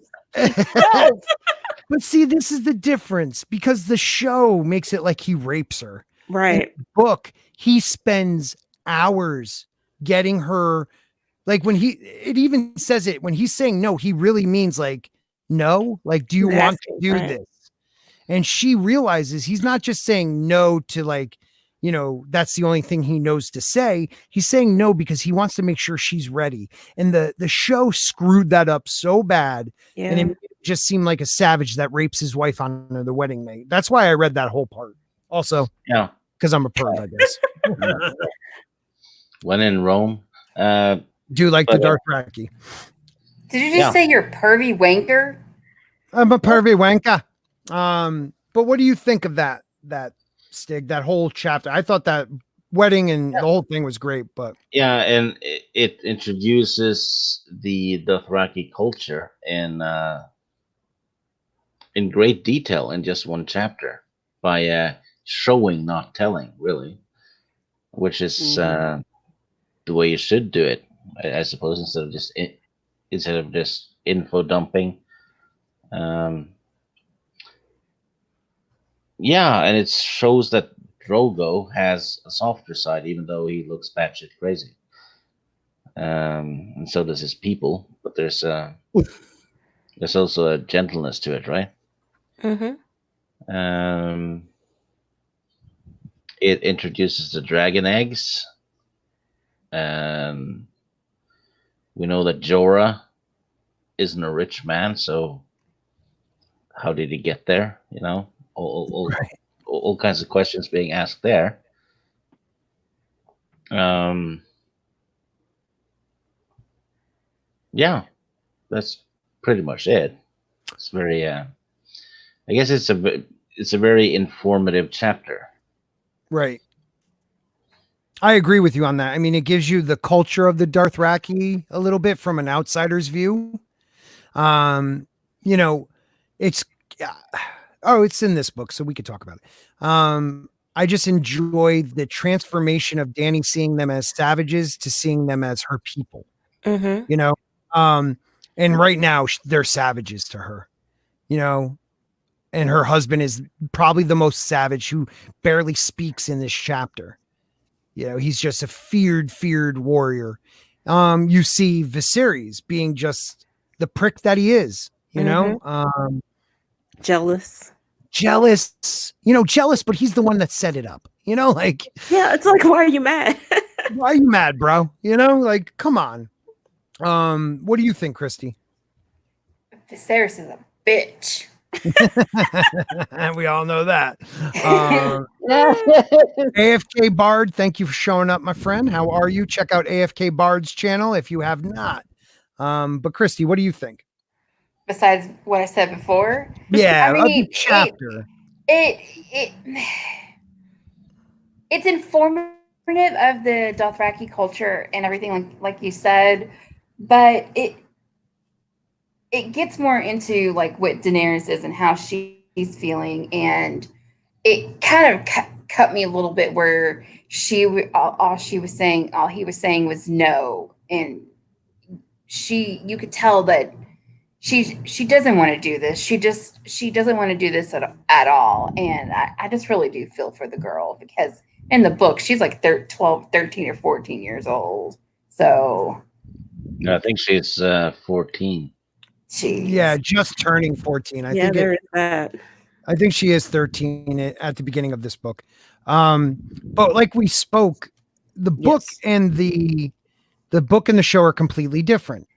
But see, this is the difference, because the show makes it like he rapes her. Right. In the book, he spends hours getting her. Like it even says it when he's saying no, he really means like no. Like, do you want to do this? And she realizes he's not just saying no to that's the only thing he knows to say. He's saying no because he wants to make sure she's ready. And the show screwed that up so bad. Yeah. And it just seemed like a savage that rapes his wife on the wedding night. That's why I read that whole part. Also, yeah, because I'm a perv, I guess. When in Rome. Do you like the Dothraki? Did you just say you're pervy wanker? I'm a pervy wanker. But what do you think of that Stig, that whole chapter? I thought that wedding and the whole thing was great, but and it introduces the Dothraki culture in great detail in just one chapter by showing, not telling, really, which is the way you should do it, I suppose, instead of just info dumping. And it shows that Drogo has a softer side, even though he looks batshit crazy. And so does his people. But there's also a gentleness to it, right? Mm-hmm. It introduces the dragon eggs. We know that Jorah isn't a rich man, so how did he get there? All kinds of questions being asked there. That's pretty much it. It's very I guess it's a very informative chapter. Right. I agree with you on that. I mean, it gives you the culture of the Dothraki a little bit from an outsider's view. It's in this book, so we could talk about it. I just enjoy the transformation of Dany seeing them as savages to seeing them as her people. Mm-hmm. And right now they're savages to her, you know, and her husband is probably the most savage, who barely speaks in this chapter. You know, he's just a feared warrior. You see Viserys being just the prick that he is, you know, jealous, jealous, but he's the one that set it up, you know, like, yeah, it's like, why are you mad? why are you mad, bro? You know, like, come on. What do you think, Christy? Viserys is a bitch. We all know that. AFK Bard, thank you for showing up, my friend. How are you? Check out AFK Bard's channel if you have not. But Christy, what do you think? Besides what I said before, Yeah, I mean, chapter. It's informative of the Dothraki culture and everything, like you said, but it gets more into like what Daenerys is and how she's feeling, and it kind of cut me a little bit where all he was saying was no, and you could tell that she doesn't want to do this. She doesn't want to do this at all, and I just really do feel for the girl, because in the book she's like 12, 13 or 14 years old. So I think she's 14. Jeez. Yeah, just turning 14. I think she is 13 at the beginning of this book. But like we spoke, the book and the book and the show are completely different.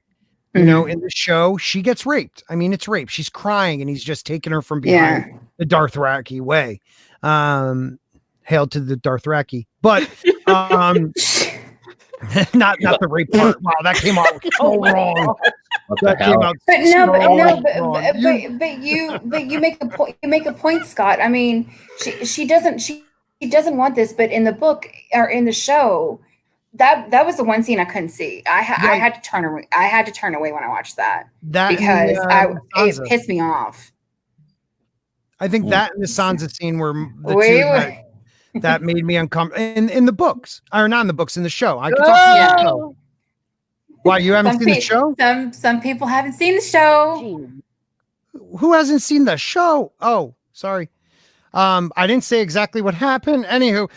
You know, in the show, she gets raped. I mean, it's rape. She's crying, and he's just taking her from behind the Dothraki way. Hail to the Dothraki. But not the rape part. Wow, that came out so wrong. But you make a point. You make a point, Scott. I mean, she doesn't want this, but in the book or in the show, that was the one scene I couldn't see. I had to turn away. I had to turn away when I watched that because it pissed me off. I think that and the Sansa scene were the two that made me uncomfortable. In the books, or not in the books, in the show. I can talk about the show. Why, you haven't seen the show? Some people haven't seen the show. Who hasn't seen the show? Oh, sorry. I didn't say exactly what happened. Anywho,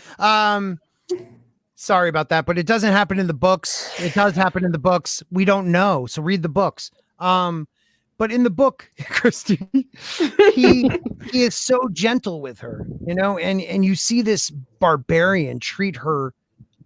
sorry about that, but it doesn't happen in the books. It does happen in the books. We don't know, so read the books. But in the book, Christy, he is so gentle with her, you know, and you see this barbarian treat her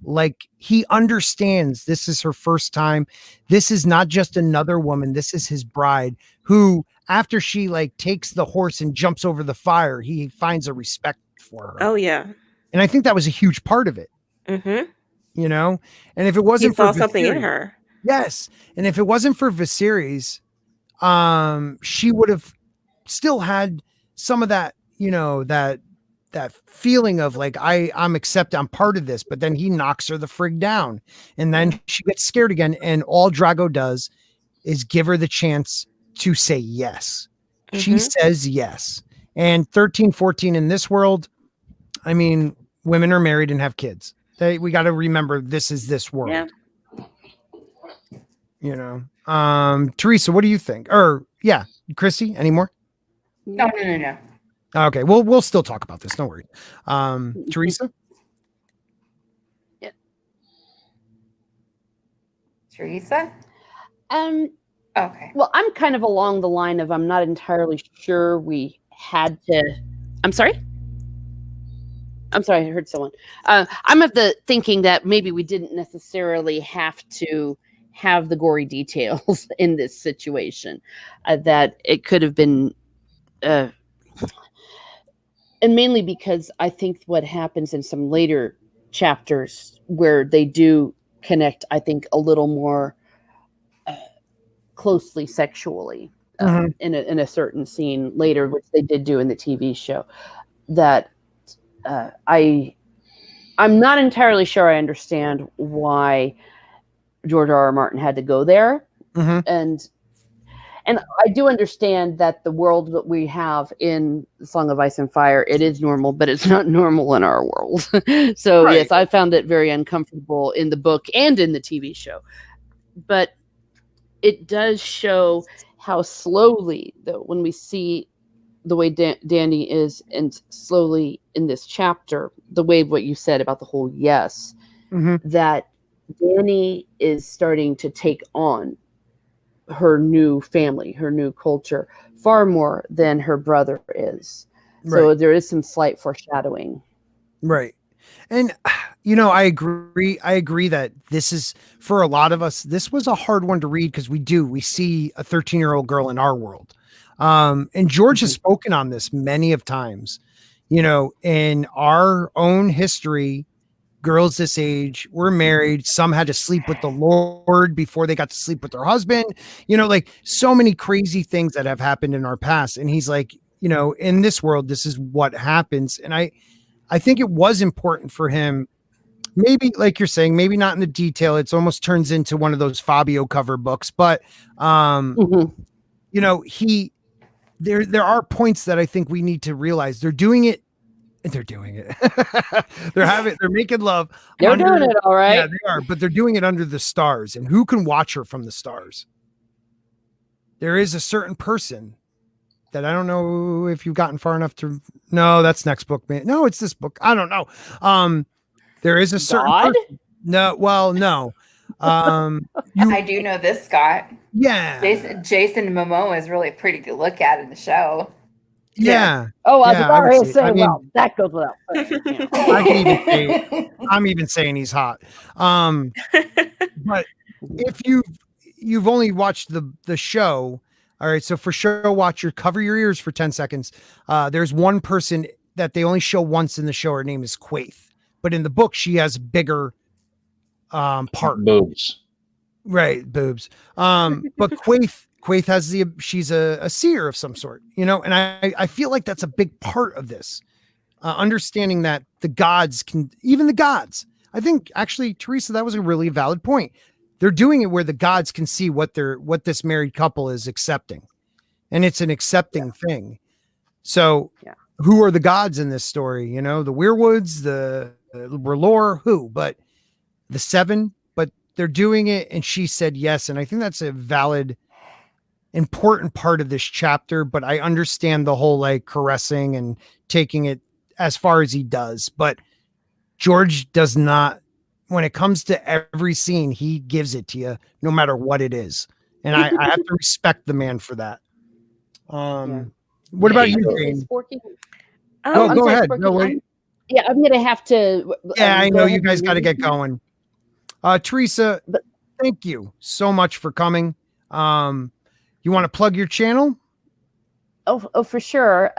like he understands this is her first time. This is not just another woman. This is his bride, who, after she like takes the horse and jumps over the fire, he finds a respect for her. Oh yeah. And I think that was a huge part of it. You know, and if it wasn't for something in her. Yes. And if it wasn't for Viserys, she would have still had some of that, you know, that feeling of like, I'm part of this, but then he knocks her the frig down, and then she gets scared again. And all Drago does is give her the chance to say yes. She says yes. And 13, 14 in this world, I mean, women are married and have kids. We got to remember this is this world. Yeah. You know, Teresa, what do you think? Or Chrissy, any more? No. Okay, we'll still talk about this. No worries. Teresa? Yeah. Teresa? Okay. Well, I'm kind of along the line of I'm not entirely sure we had to. I'm sorry, I heard someone. I'm of the thinking that maybe we didn't necessarily have to have the gory details in this situation. That it could have been, and mainly because I think what happens in some later chapters where they do connect, I think a little more closely sexually in a certain scene later, which they did do in the TV show. That I'm not entirely sure I understand why George R.R. Martin had to go there. And I do understand that the world that we have in Song of Ice and Fire, it is normal, but it's not normal in our world. So yes, I found it very uncomfortable in the book and in the TV show. But it does show how slowly, though, when we see the way Danny is, and slowly in this chapter, the way what you said about the whole yes, that Danny is starting to take on her new family, her new culture, far more than her brother is. So there is some slight foreshadowing. Right. And, I agree that this is, for a lot of us, this was a hard one to read because we see a 13-year-old girl in our world. And George has spoken on this many of times, in our own history, girls this age were married. Some had to sleep with the Lord before they got to sleep with their husband, like so many crazy things that have happened in our past. And he's like, in this world, this is what happens. And I think it was important for him, maybe like you're saying, maybe not in the detail. It's almost turns into one of those Fabio cover books, but, there are points that I think we need to realize they're doing it. They're making love. They're doing it all right. Yeah, they are, but they're doing it under the stars. And who can watch her from the stars? There is a certain person that I don't know if you've gotten far enough to. No, that's next book, man. No, it's this book. I don't know. There is a certain person. No. I do know this, Scott. Yeah. Jason Momoa is really pretty to look at in the show. Yeah. Oh, I was already saying, I mean, well, that goes without saying. I can even say, I'm even saying he's hot. But if you've only watched the show, all right. So for show watcher, cover your ears for 10 seconds. There's one person that they only show once in the show. Her name is Quaith, but in the book she has bigger part. Boobs. Right, boobs. But Quaith has she's a seer of some sort, and I feel like that's a big part of this. Understanding that the gods I think actually, Teresa, that was a really valid point. They're doing it where the gods can see what this married couple is accepting. And it's an accepting thing. So who are the gods in this story? The Weirwoods, the R'hllor, who? But the seven, but they're doing it. And she said yes. And I think that's a valid, important part of this chapter. But I understand the whole like caressing and taking it as far as he does. But George does not. When it comes to every scene, he gives it to you, no matter what it is. And I have to respect the man for that. What about you, Jayne? Go ahead. I'm going to have to. I know you guys got to get going. Teresa, thank you so much for coming. You want to plug your channel? Oh, for sure.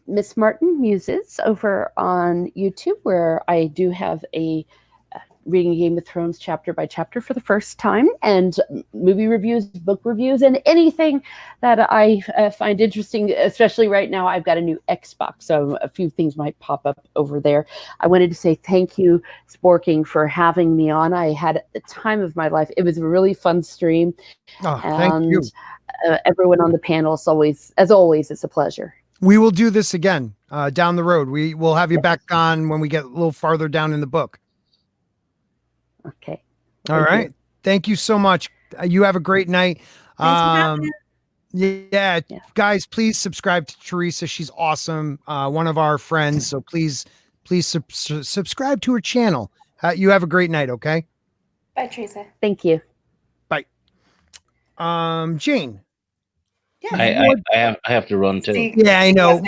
Miss Martin Muses over on YouTube, where I do have a reading Game of Thrones chapter by chapter for the first time, and movie reviews, book reviews, and anything that I find interesting. Especially right now, I've got a new Xbox, so a few things might pop up over there. I wanted to say thank you, Sporking, for having me on. I had the time of my life. It was a really fun stream. Thank you. Everyone on the panel, as always, it's a pleasure. We will do this again down the road. We will have you back on when we get a little farther down in the book. Okay. All right. Thank you so much. You have a great night. Yeah, guys, please subscribe to Teresa. She's awesome. One of our friends. So please subscribe to her channel. You have a great night. Okay. Bye, Teresa. Thank you. Bye. Jayne. Yeah, I have to run too. Yeah, I know.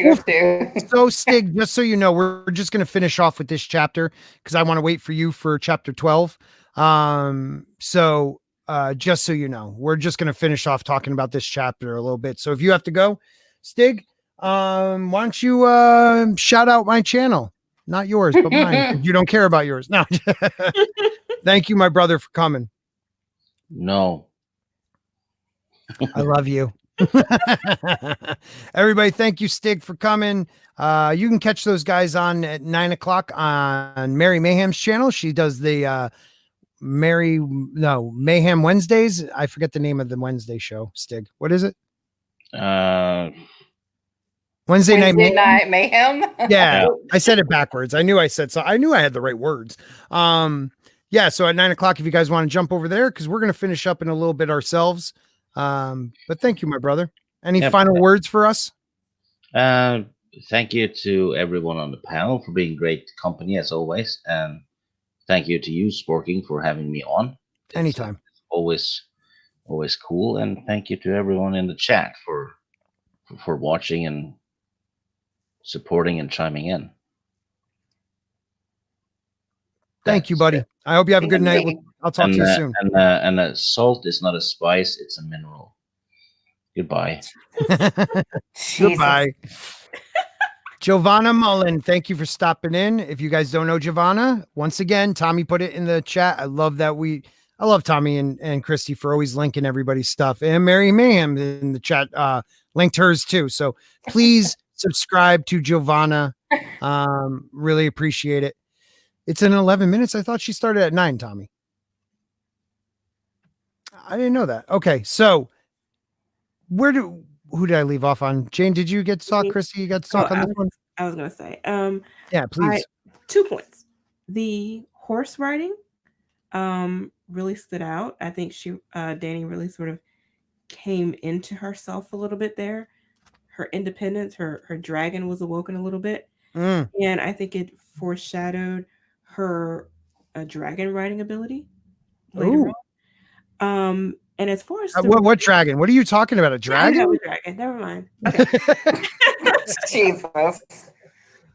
So Stig, just so you know, we're just going to finish off with this chapter because I want to wait for you for chapter 12. So just so you know, we're just going to finish off talking about this chapter a little bit. So if you have to go, Stig, why don't you shout out my channel? Not yours, but mine. You don't care about yours. No. Thank you, my brother, for coming. No. I love you. Everybody, thank you, Stig, for coming. You can catch those guys on at 9:00 on Mary Mayhem's channel. She does the Mayhem Wednesdays. I forget the name of the Wednesday show. Stig, what is it? Wednesday night mayhem. Yeah, I said it backwards. I knew I said so. I knew I had the right words. Yeah, so at 9:00, if you guys want to jump over there, because we're going to finish up in a little bit ourselves. But thank you, my brother. Any Yep. final words for us? Thank you to everyone on the panel for being great company as always, and thank you to you, Sporking, for having me on. Anytime. Always cool, and thank you to everyone in the chat for watching and supporting and chiming in. Thank you, That's buddy. it. I hope you have a good Thank night. you. I'll talk to you soon. And salt is not a spice; it's a mineral. Goodbye. Jesus. Goodbye. Giovanna Mullen, thank you for stopping in. If you guys don't know Giovanna, once again, Tommy put it in the chat. I love Tommy and Christy for always linking everybody's stuff. And Mary Mayhem in the chat linked hers too. So please subscribe to Giovanna. Really appreciate it. It's in 11 minutes. I thought she started at 9, Tommy. I didn't know that. Okay, so who did I leave off on? Jane, did you get to talk? Christy, you got to talk on this one? I was gonna say, Yeah, please. 2 points. The horse riding really stood out. I think Dani really sort of came into herself a little bit there. Her independence, her dragon was awoken a little bit. Mm. And I think it foreshadowed her dragon riding ability later on. And as far as what dragon? What are you talking about? A dragon? I have a dragon. Never mind. Okay. Jesus.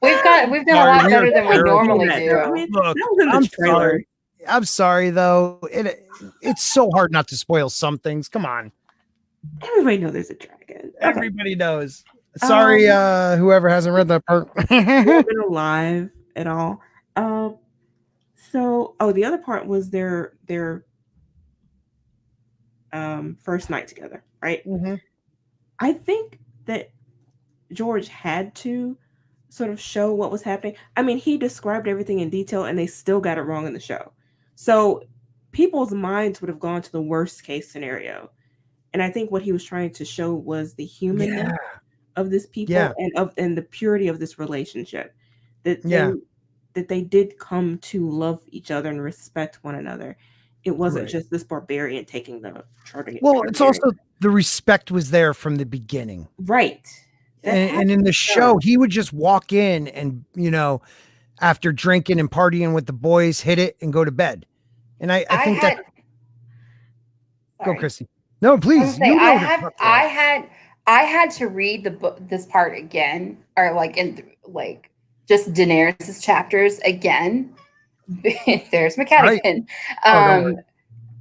We've done a lot better than we normally do. I mean, Look, that was in the I'm trailer. sorry. I'm sorry though. It's so hard not to spoil some things. Come on. Everybody knows there's a dragon. Okay. Everybody knows. Sorry, whoever hasn't read that part. Haven't been alive at all. So the other part was their first night together, right? Mm-hmm. I think that George had to sort of show what was happening. I mean, he described everything in detail and they still got it wrong in the show. So people's minds would have gone to the worst case scenario. And I think what he was trying to show was the humanness of this people and the purity of this relationship. That they did come to love each other and respect one another. It wasn't just this barbarian taking the charting. Well, it's also the respect was there from the beginning. Right. And in the show, he would just walk in and, after drinking and partying with the boys, hit it and go to bed. And I think that. Go, Christy. No, please. I had to read the book, this part again, or just Daenerys' chapters again. There's McCadigan.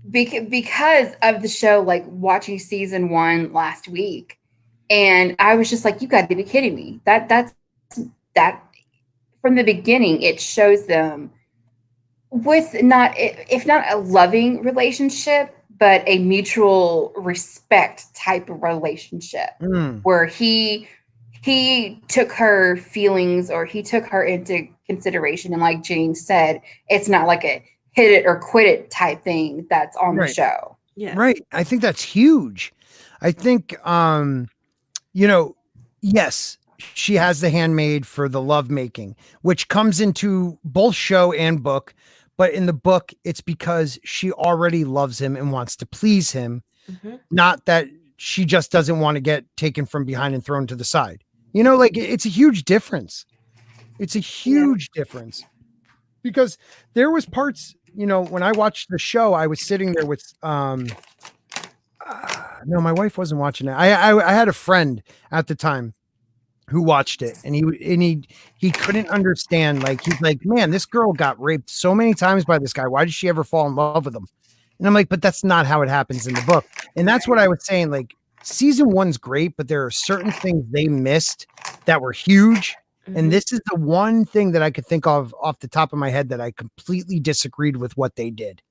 Because of the show, watching season 1 last week. And I was just like, you got to be kidding me. That's from the beginning, it shows them with if not a loving relationship, but a mutual respect type of relationship where he took her feelings or he took her into consideration. And like Jane said, it's not like a hit it or quit it type thing that's on the show. Yeah. Right. I think that's huge. I think, yes, she has the handmaid for the love making, which comes into both show and book. But in the book, it's because she already loves him and wants to please him. Mm-hmm. Not that she just doesn't want to get taken from behind and thrown to the side. It's a huge difference. It's a huge difference because there was parts, when I watched the show, I was sitting there with, no, my wife wasn't watching it. I had a friend at the time who watched it and he couldn't understand. He's like, man, this girl got raped so many times by this guy. Why did she ever fall in love with him? And I'm like, but that's not how it happens in the book. And that's what I was saying. Season 1's great, but there are certain things they missed that were huge. Mm-hmm. And this is the one thing that I could think of off the top of my head that I completely disagreed with what they did.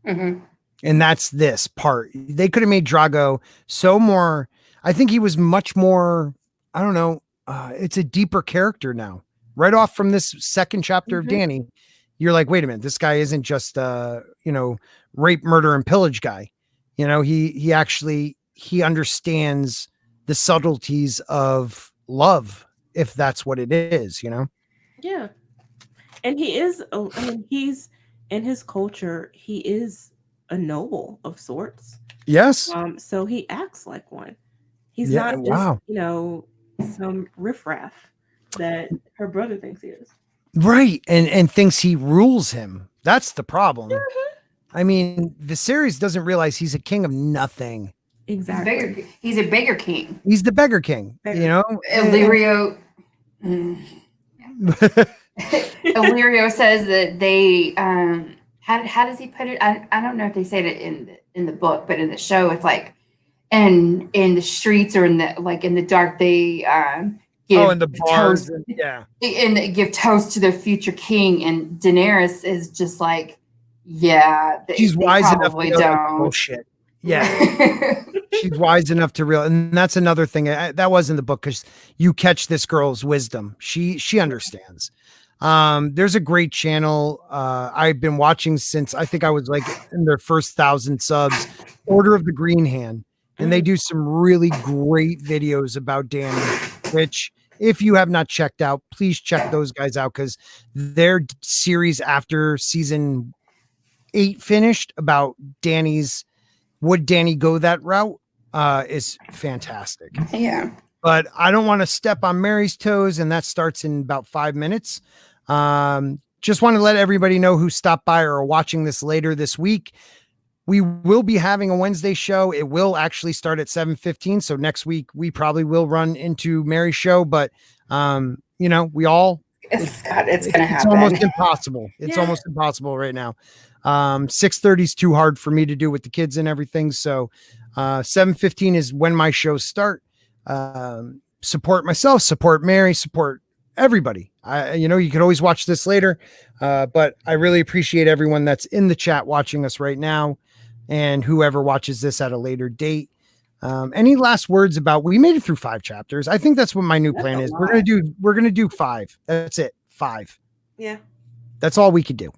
Mm-hmm. And that's this part. They could have made Drago so more. I think he was much more, I don't know. It's a deeper character now. Right off from this second chapter of Dani, you're like, wait a minute, this guy isn't just rape, murder, and pillage guy. He understands the subtleties of love, if that's what it is, Yeah. And he is, he's in his culture, he is a noble of sorts. Yes. So he acts like one. He's Yeah, not just, wow. some riffraff that her brother thinks he is. Right. And thinks he rules him. That's the problem. I mean, Viserys doesn't realize he's a king of nothing. Exactly. He's a beggar king. He's the beggar king, Beggar. Illyrio. Illyrio says that they how does he put it? I don't know if they said it in the book, but in the show it's like in the streets or in the dark they give in the bars. toast, Yeah. and they give toast to their future king, and Daenerys is just like, yeah, She's wise enough to know that's don't. bullshit. Yeah. She's wise enough to realize, and that's another thing that was in the book, because you catch this girl's wisdom. She understands. There's a great channel I've been watching since I think I was like in their first 1,000 subs, Order of the Green Hand, and they do some really great videos about Dany, which if you have not checked out, please check those guys out, because their series after season 8 finished about Dany's would Dany go that route is fantastic. Yeah. But I don't want to step on Mary's toes, and that starts in about 5 minutes. Just want to let everybody know who stopped by or are watching this later this week. We will be having a Wednesday show. It will actually start at 7:15. So next week we probably will run into Mary's show, but we all It's gonna happen. It's almost impossible. It's almost impossible right now. 6:30 is too hard for me to do with the kids and everything. So 7:15 is when my shows start. Support myself, support Mary, support everybody. You can always watch this later, but I really appreciate everyone that's in the chat watching us right now, and whoever watches this at a later date. Any last words about? We made it through 5 chapters. I think that's what my new plan is. We're gonna do 5. That's it. 5. Yeah. That's all we could do.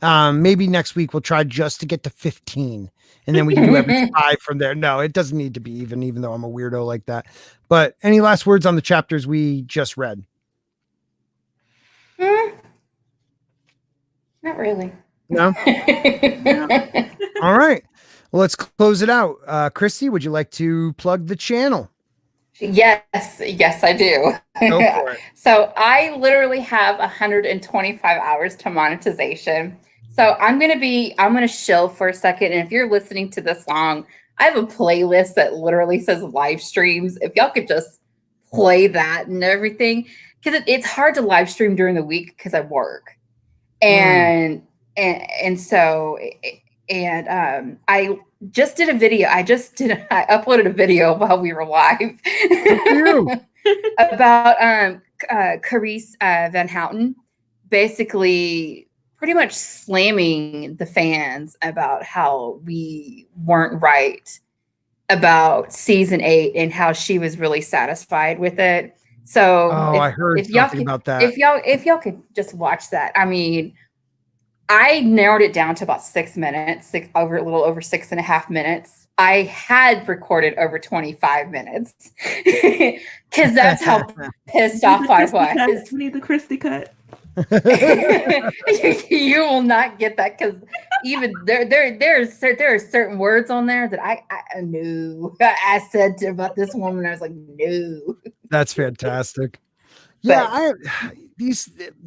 Maybe next week we'll try just to get to 15, and then we can do every 5 from there. No, it doesn't need to be even though I'm a weirdo like that. But any last words on the chapters we just read? Not really. No. All right. Well, let's close it out. Christy, would you like to plug the channel? Yes, I do. Go for it. So I literally have 125 hours to monetization. So I'm gonna shill for a second. And if you're listening to this song, I have a playlist that literally says live streams. If y'all could just play that and everything, because it's hard to live stream during the week because I work, and so I just did a video. I uploaded a video while we were live about Carice Van Houten, basically pretty much slamming the fans about how we weren't right about season 8 and how she was really satisfied with it. So I heard something about that. If y'all could just watch that. I mean, I narrowed it down to about 6 minutes, a little over 6.5 minutes. I had recorded over 25 minutes because that's how pissed off I was. We need the Christy cut. You will not get that, because even there are certain words on there that I knew. I said about this woman, I was like, no. That's fantastic. Yeah,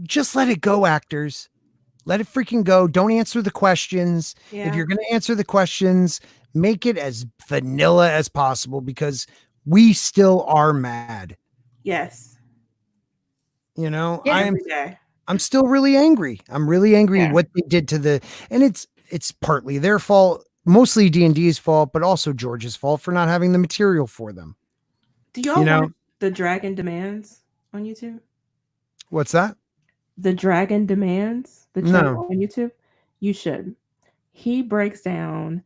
just let it go, actors. Let it freaking go. Don't answer the questions. Yeah. If you're going to answer the questions, make it as vanilla as possible, because we still are mad. Yes. I'm still really angry. I'm really angry at what they did to and it's partly their fault, mostly D&D's fault, but also George's fault for not having the material for them. Do y'all watch The Dragon Demands on YouTube? What's that? The Dragon Demands, the channel on YouTube? You should. He breaks down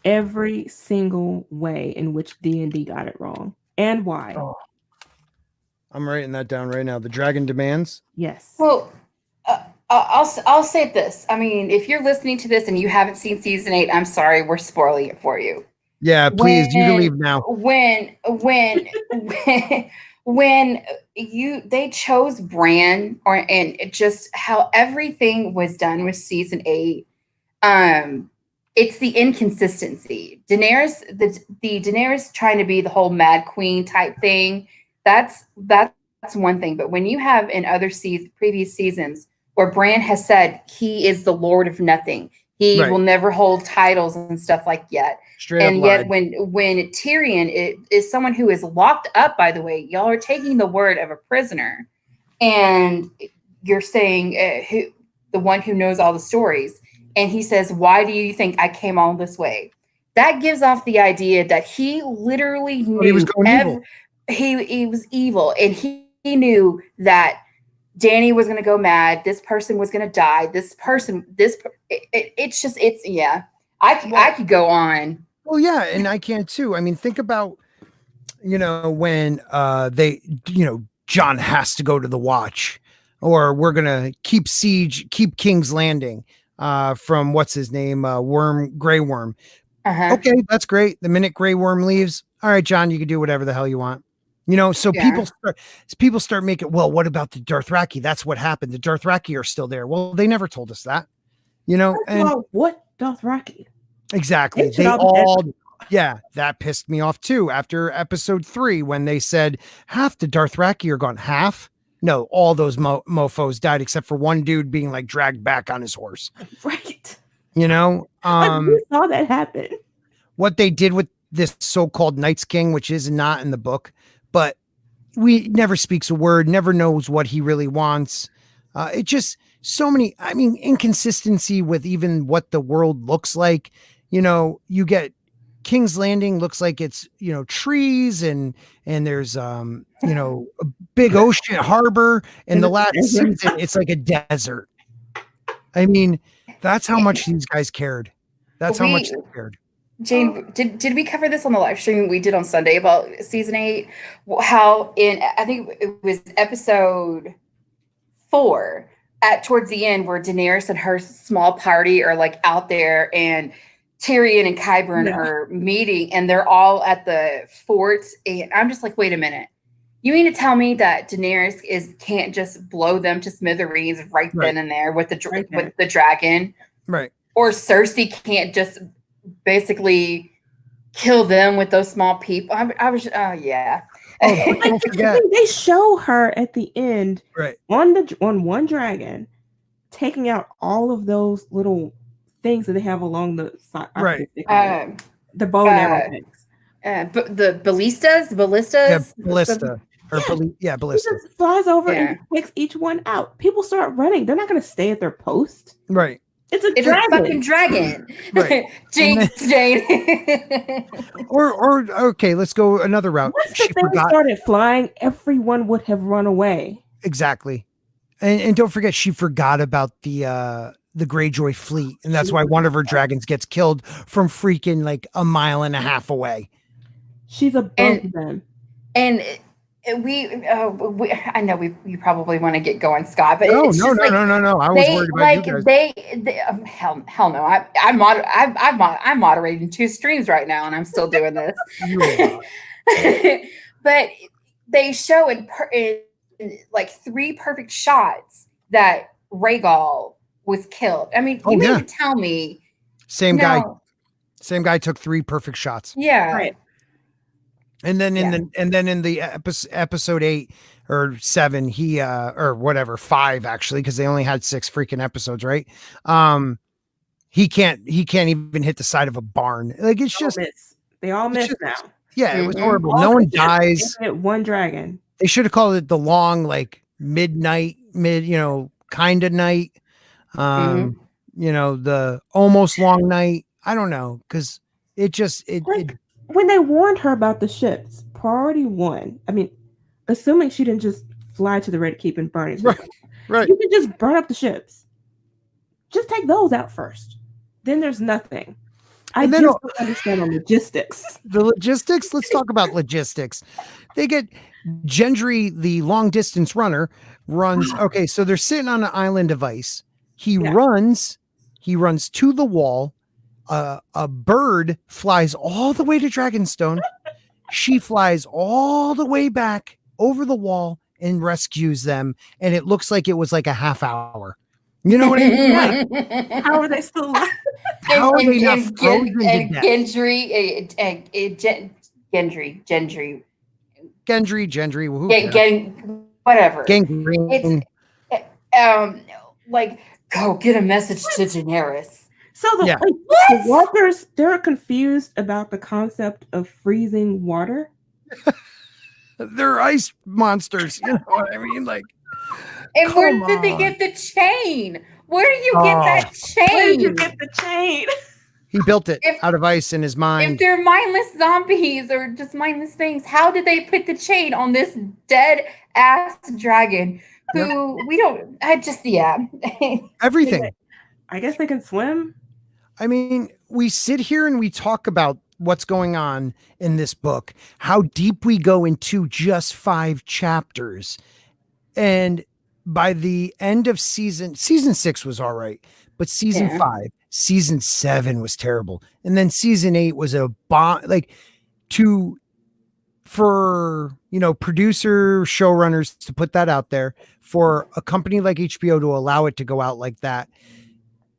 every single way in which D&D got it wrong and why. Oh. I'm writing that down right now. The Dragon Demands? Yes. Well, I'll say this. I mean, if you're listening to this and you haven't seen season 8, I'm sorry, we're spoiling it for you. Yeah, please, you can leave now. When they chose Bran, and just how everything was done with season 8, it's the inconsistency. Daenerys, the Daenerys trying to be the whole Mad Queen type thing. That's one thing. But when you have in other previous seasons where Bran has said he is the Lord of Nothing, he Right. will never hold titles and stuff like that. Straight up And yet, lied. when Tyrion is someone who is locked up, by the way, y'all are taking the word of a prisoner, and you're saying the one who knows all the stories, and he says, "Why do you think I came all this way?" That gives off the idea that he literally knew he was going evil. He was evil, and he knew that Danny was going to go mad. This person was going to die. Yeah. I could go on. Well, yeah, and I can too. I mean, think about, when John has to go to the Watch, or we're gonna keep King's Landing from what's his name, Grey Worm. Uh-huh. Okay, that's great. The minute Grey Worm leaves, all right, John, you can do whatever the hell you want. So Yeah. people start making, well, what about the Dothraki? That's what happened. The Dothraki are still there. Well, they never told us that. And Well, what Dothraki? exactly. They should all be dead. That pissed me off too. After episode 3, when they said half the Dothraki are gone, half. No, all those mofos died except for one dude being like dragged back on his horse. Right. Um, We saw that happen. what they did with this so-called Night's King, which is not in the book, but we never speaks a word, never knows what he really wants. It just so many, inconsistency with even what the world looks like. You get King's Landing looks like it's, trees and there's, a big ocean harbor, and the last season, it's like a desert. That's how much these guys cared. That's how much they cared. Jayne, did we cover this on the live stream we did on Sunday about season 8? How I think it was episode 4, towards the end, where Daenerys and her small party are like out there, and Tyrion and Qyburn are meeting, and they're all at the fort, and I'm just like, wait a minute. You mean to tell me that Daenerys can't just blow them to smithereens right then and there with the dragon? Right. Or Cersei can't just basically kill them with those small people? Yeah. Oh, don't forget. They show her at the end, right, on one dragon, taking out all of those little things that they have along the side. Right. The bow and arrow things. But the ballistas. Yeah, ballista. He Ballista. just flies over and takes each one out. People start running. They're not going to stay at their post. Right. It's a fucking dragon. Right. Jayne. or okay, let's go another route. Once the thing started flying, everyone would have run away. Exactly. And don't forget, she forgot about the Greyjoy fleet, and that's why one of her dragons gets killed from freaking like a mile and a half away. She's above them. And I know you probably want to get going, Scott, but no. I was worried about you guys. Hell no. I'm moderating 2 streams right now, and I'm still doing this. But they show in like 3 perfect shots that Rhaegal was killed. I mean, you mean to tell me same guy took 3 perfect shots. Yeah. Right. And then in the episode 8 or 7, he or whatever, 5 actually, because they only had 6 freaking episodes, right? He can't even hit the side of a barn. Like it's just they all miss now. Yeah, it was horrible. No one dies. One dragon. They should have called it the long, like midnight, kind of night. The almost long night. I don't know, because when they warned her about the ships, priority 1. I mean, assuming she didn't just fly to the Red Keep and burn it. Right. You can just burn up the ships. Just take those out first. Then there's nothing. I don't understand the logistics. The logistics? Let's talk about logistics. They get Gendry, the long distance runner, runs. Okay, so they're sitting on an island of ice. He runs to the wall. A bird flies all the way to Dragonstone. She flies all the way back over the wall and rescues them. And it looks like it was like a half hour. You know what I mean? How are they still alive? How are they not frozen to and death? Gendry, Who cares? whatever. Gangrene. Like, go get a message to Daenerys. So the, Yeah. the walkers, they're confused about the concept of freezing water. They're ice monsters. You know what I mean? Like, And where come did they on. get the chain? Where do you get that Where did you chain? get the chain? He built it If- out of ice in his If mind. they're mindless zombies or just mindless things, how did they put the chain on this dead ass dragon who Everything. I guess they can swim. I mean, we sit here and we talk about what's going on in this book, how deep we go into just 5 chapters. And by the end of season 6 was all right, but season 5, season 7 was terrible. And then season 8 was a bomb. Like, for, you know, producer showrunners to put that out there, for a company like HBO to allow it to go out like that,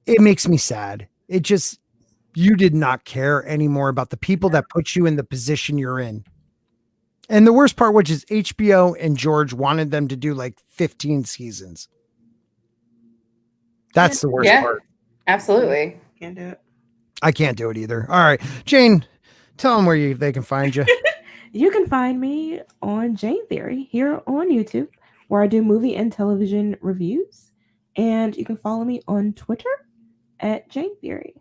it makes me sad. It just, you did not care anymore about the people that put you in the position you're in. And the worst part, which is HBO and George wanted them to do like 15 seasons. That's the worst part. Absolutely. Can't do it. I can't do it either. All right, Jayne, tell them where they can find you. You can find me on Jayne Theory here on YouTube, where I do movie and television reviews. And you can follow me on Twitter at Jayne Theory.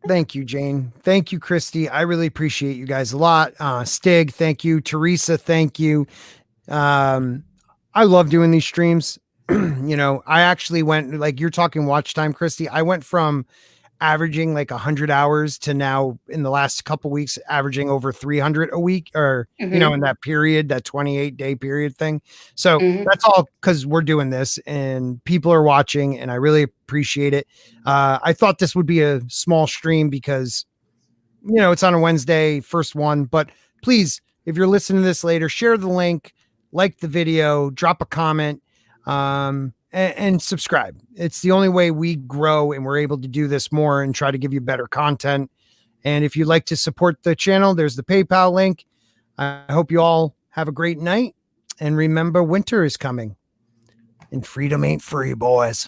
Thank you, Jayne. Thank you, Christy. I really appreciate you guys a lot. Stig, thank you. Teresa, thank you. I love doing these streams. You know, I actually went, like, you're talking watch time, Christy. I went from averaging like 100 hours to now in the last couple weeks averaging over 300 a week, or you know, in that period, that 28-day period thing. So that's all because we're doing this and people are watching, and I really appreciate it. I thought this would be a small stream because, you know, it's on a Wednesday, first one, but please, if you're listening to this later, share the link, like the video, drop a comment, and subscribe. It's the only way we grow and we're able to do this more and try to give you better content. And if you'd like to support the channel, there's the PayPal link. I hope you all have a great night. And remember, winter is coming and freedom ain't free, boys.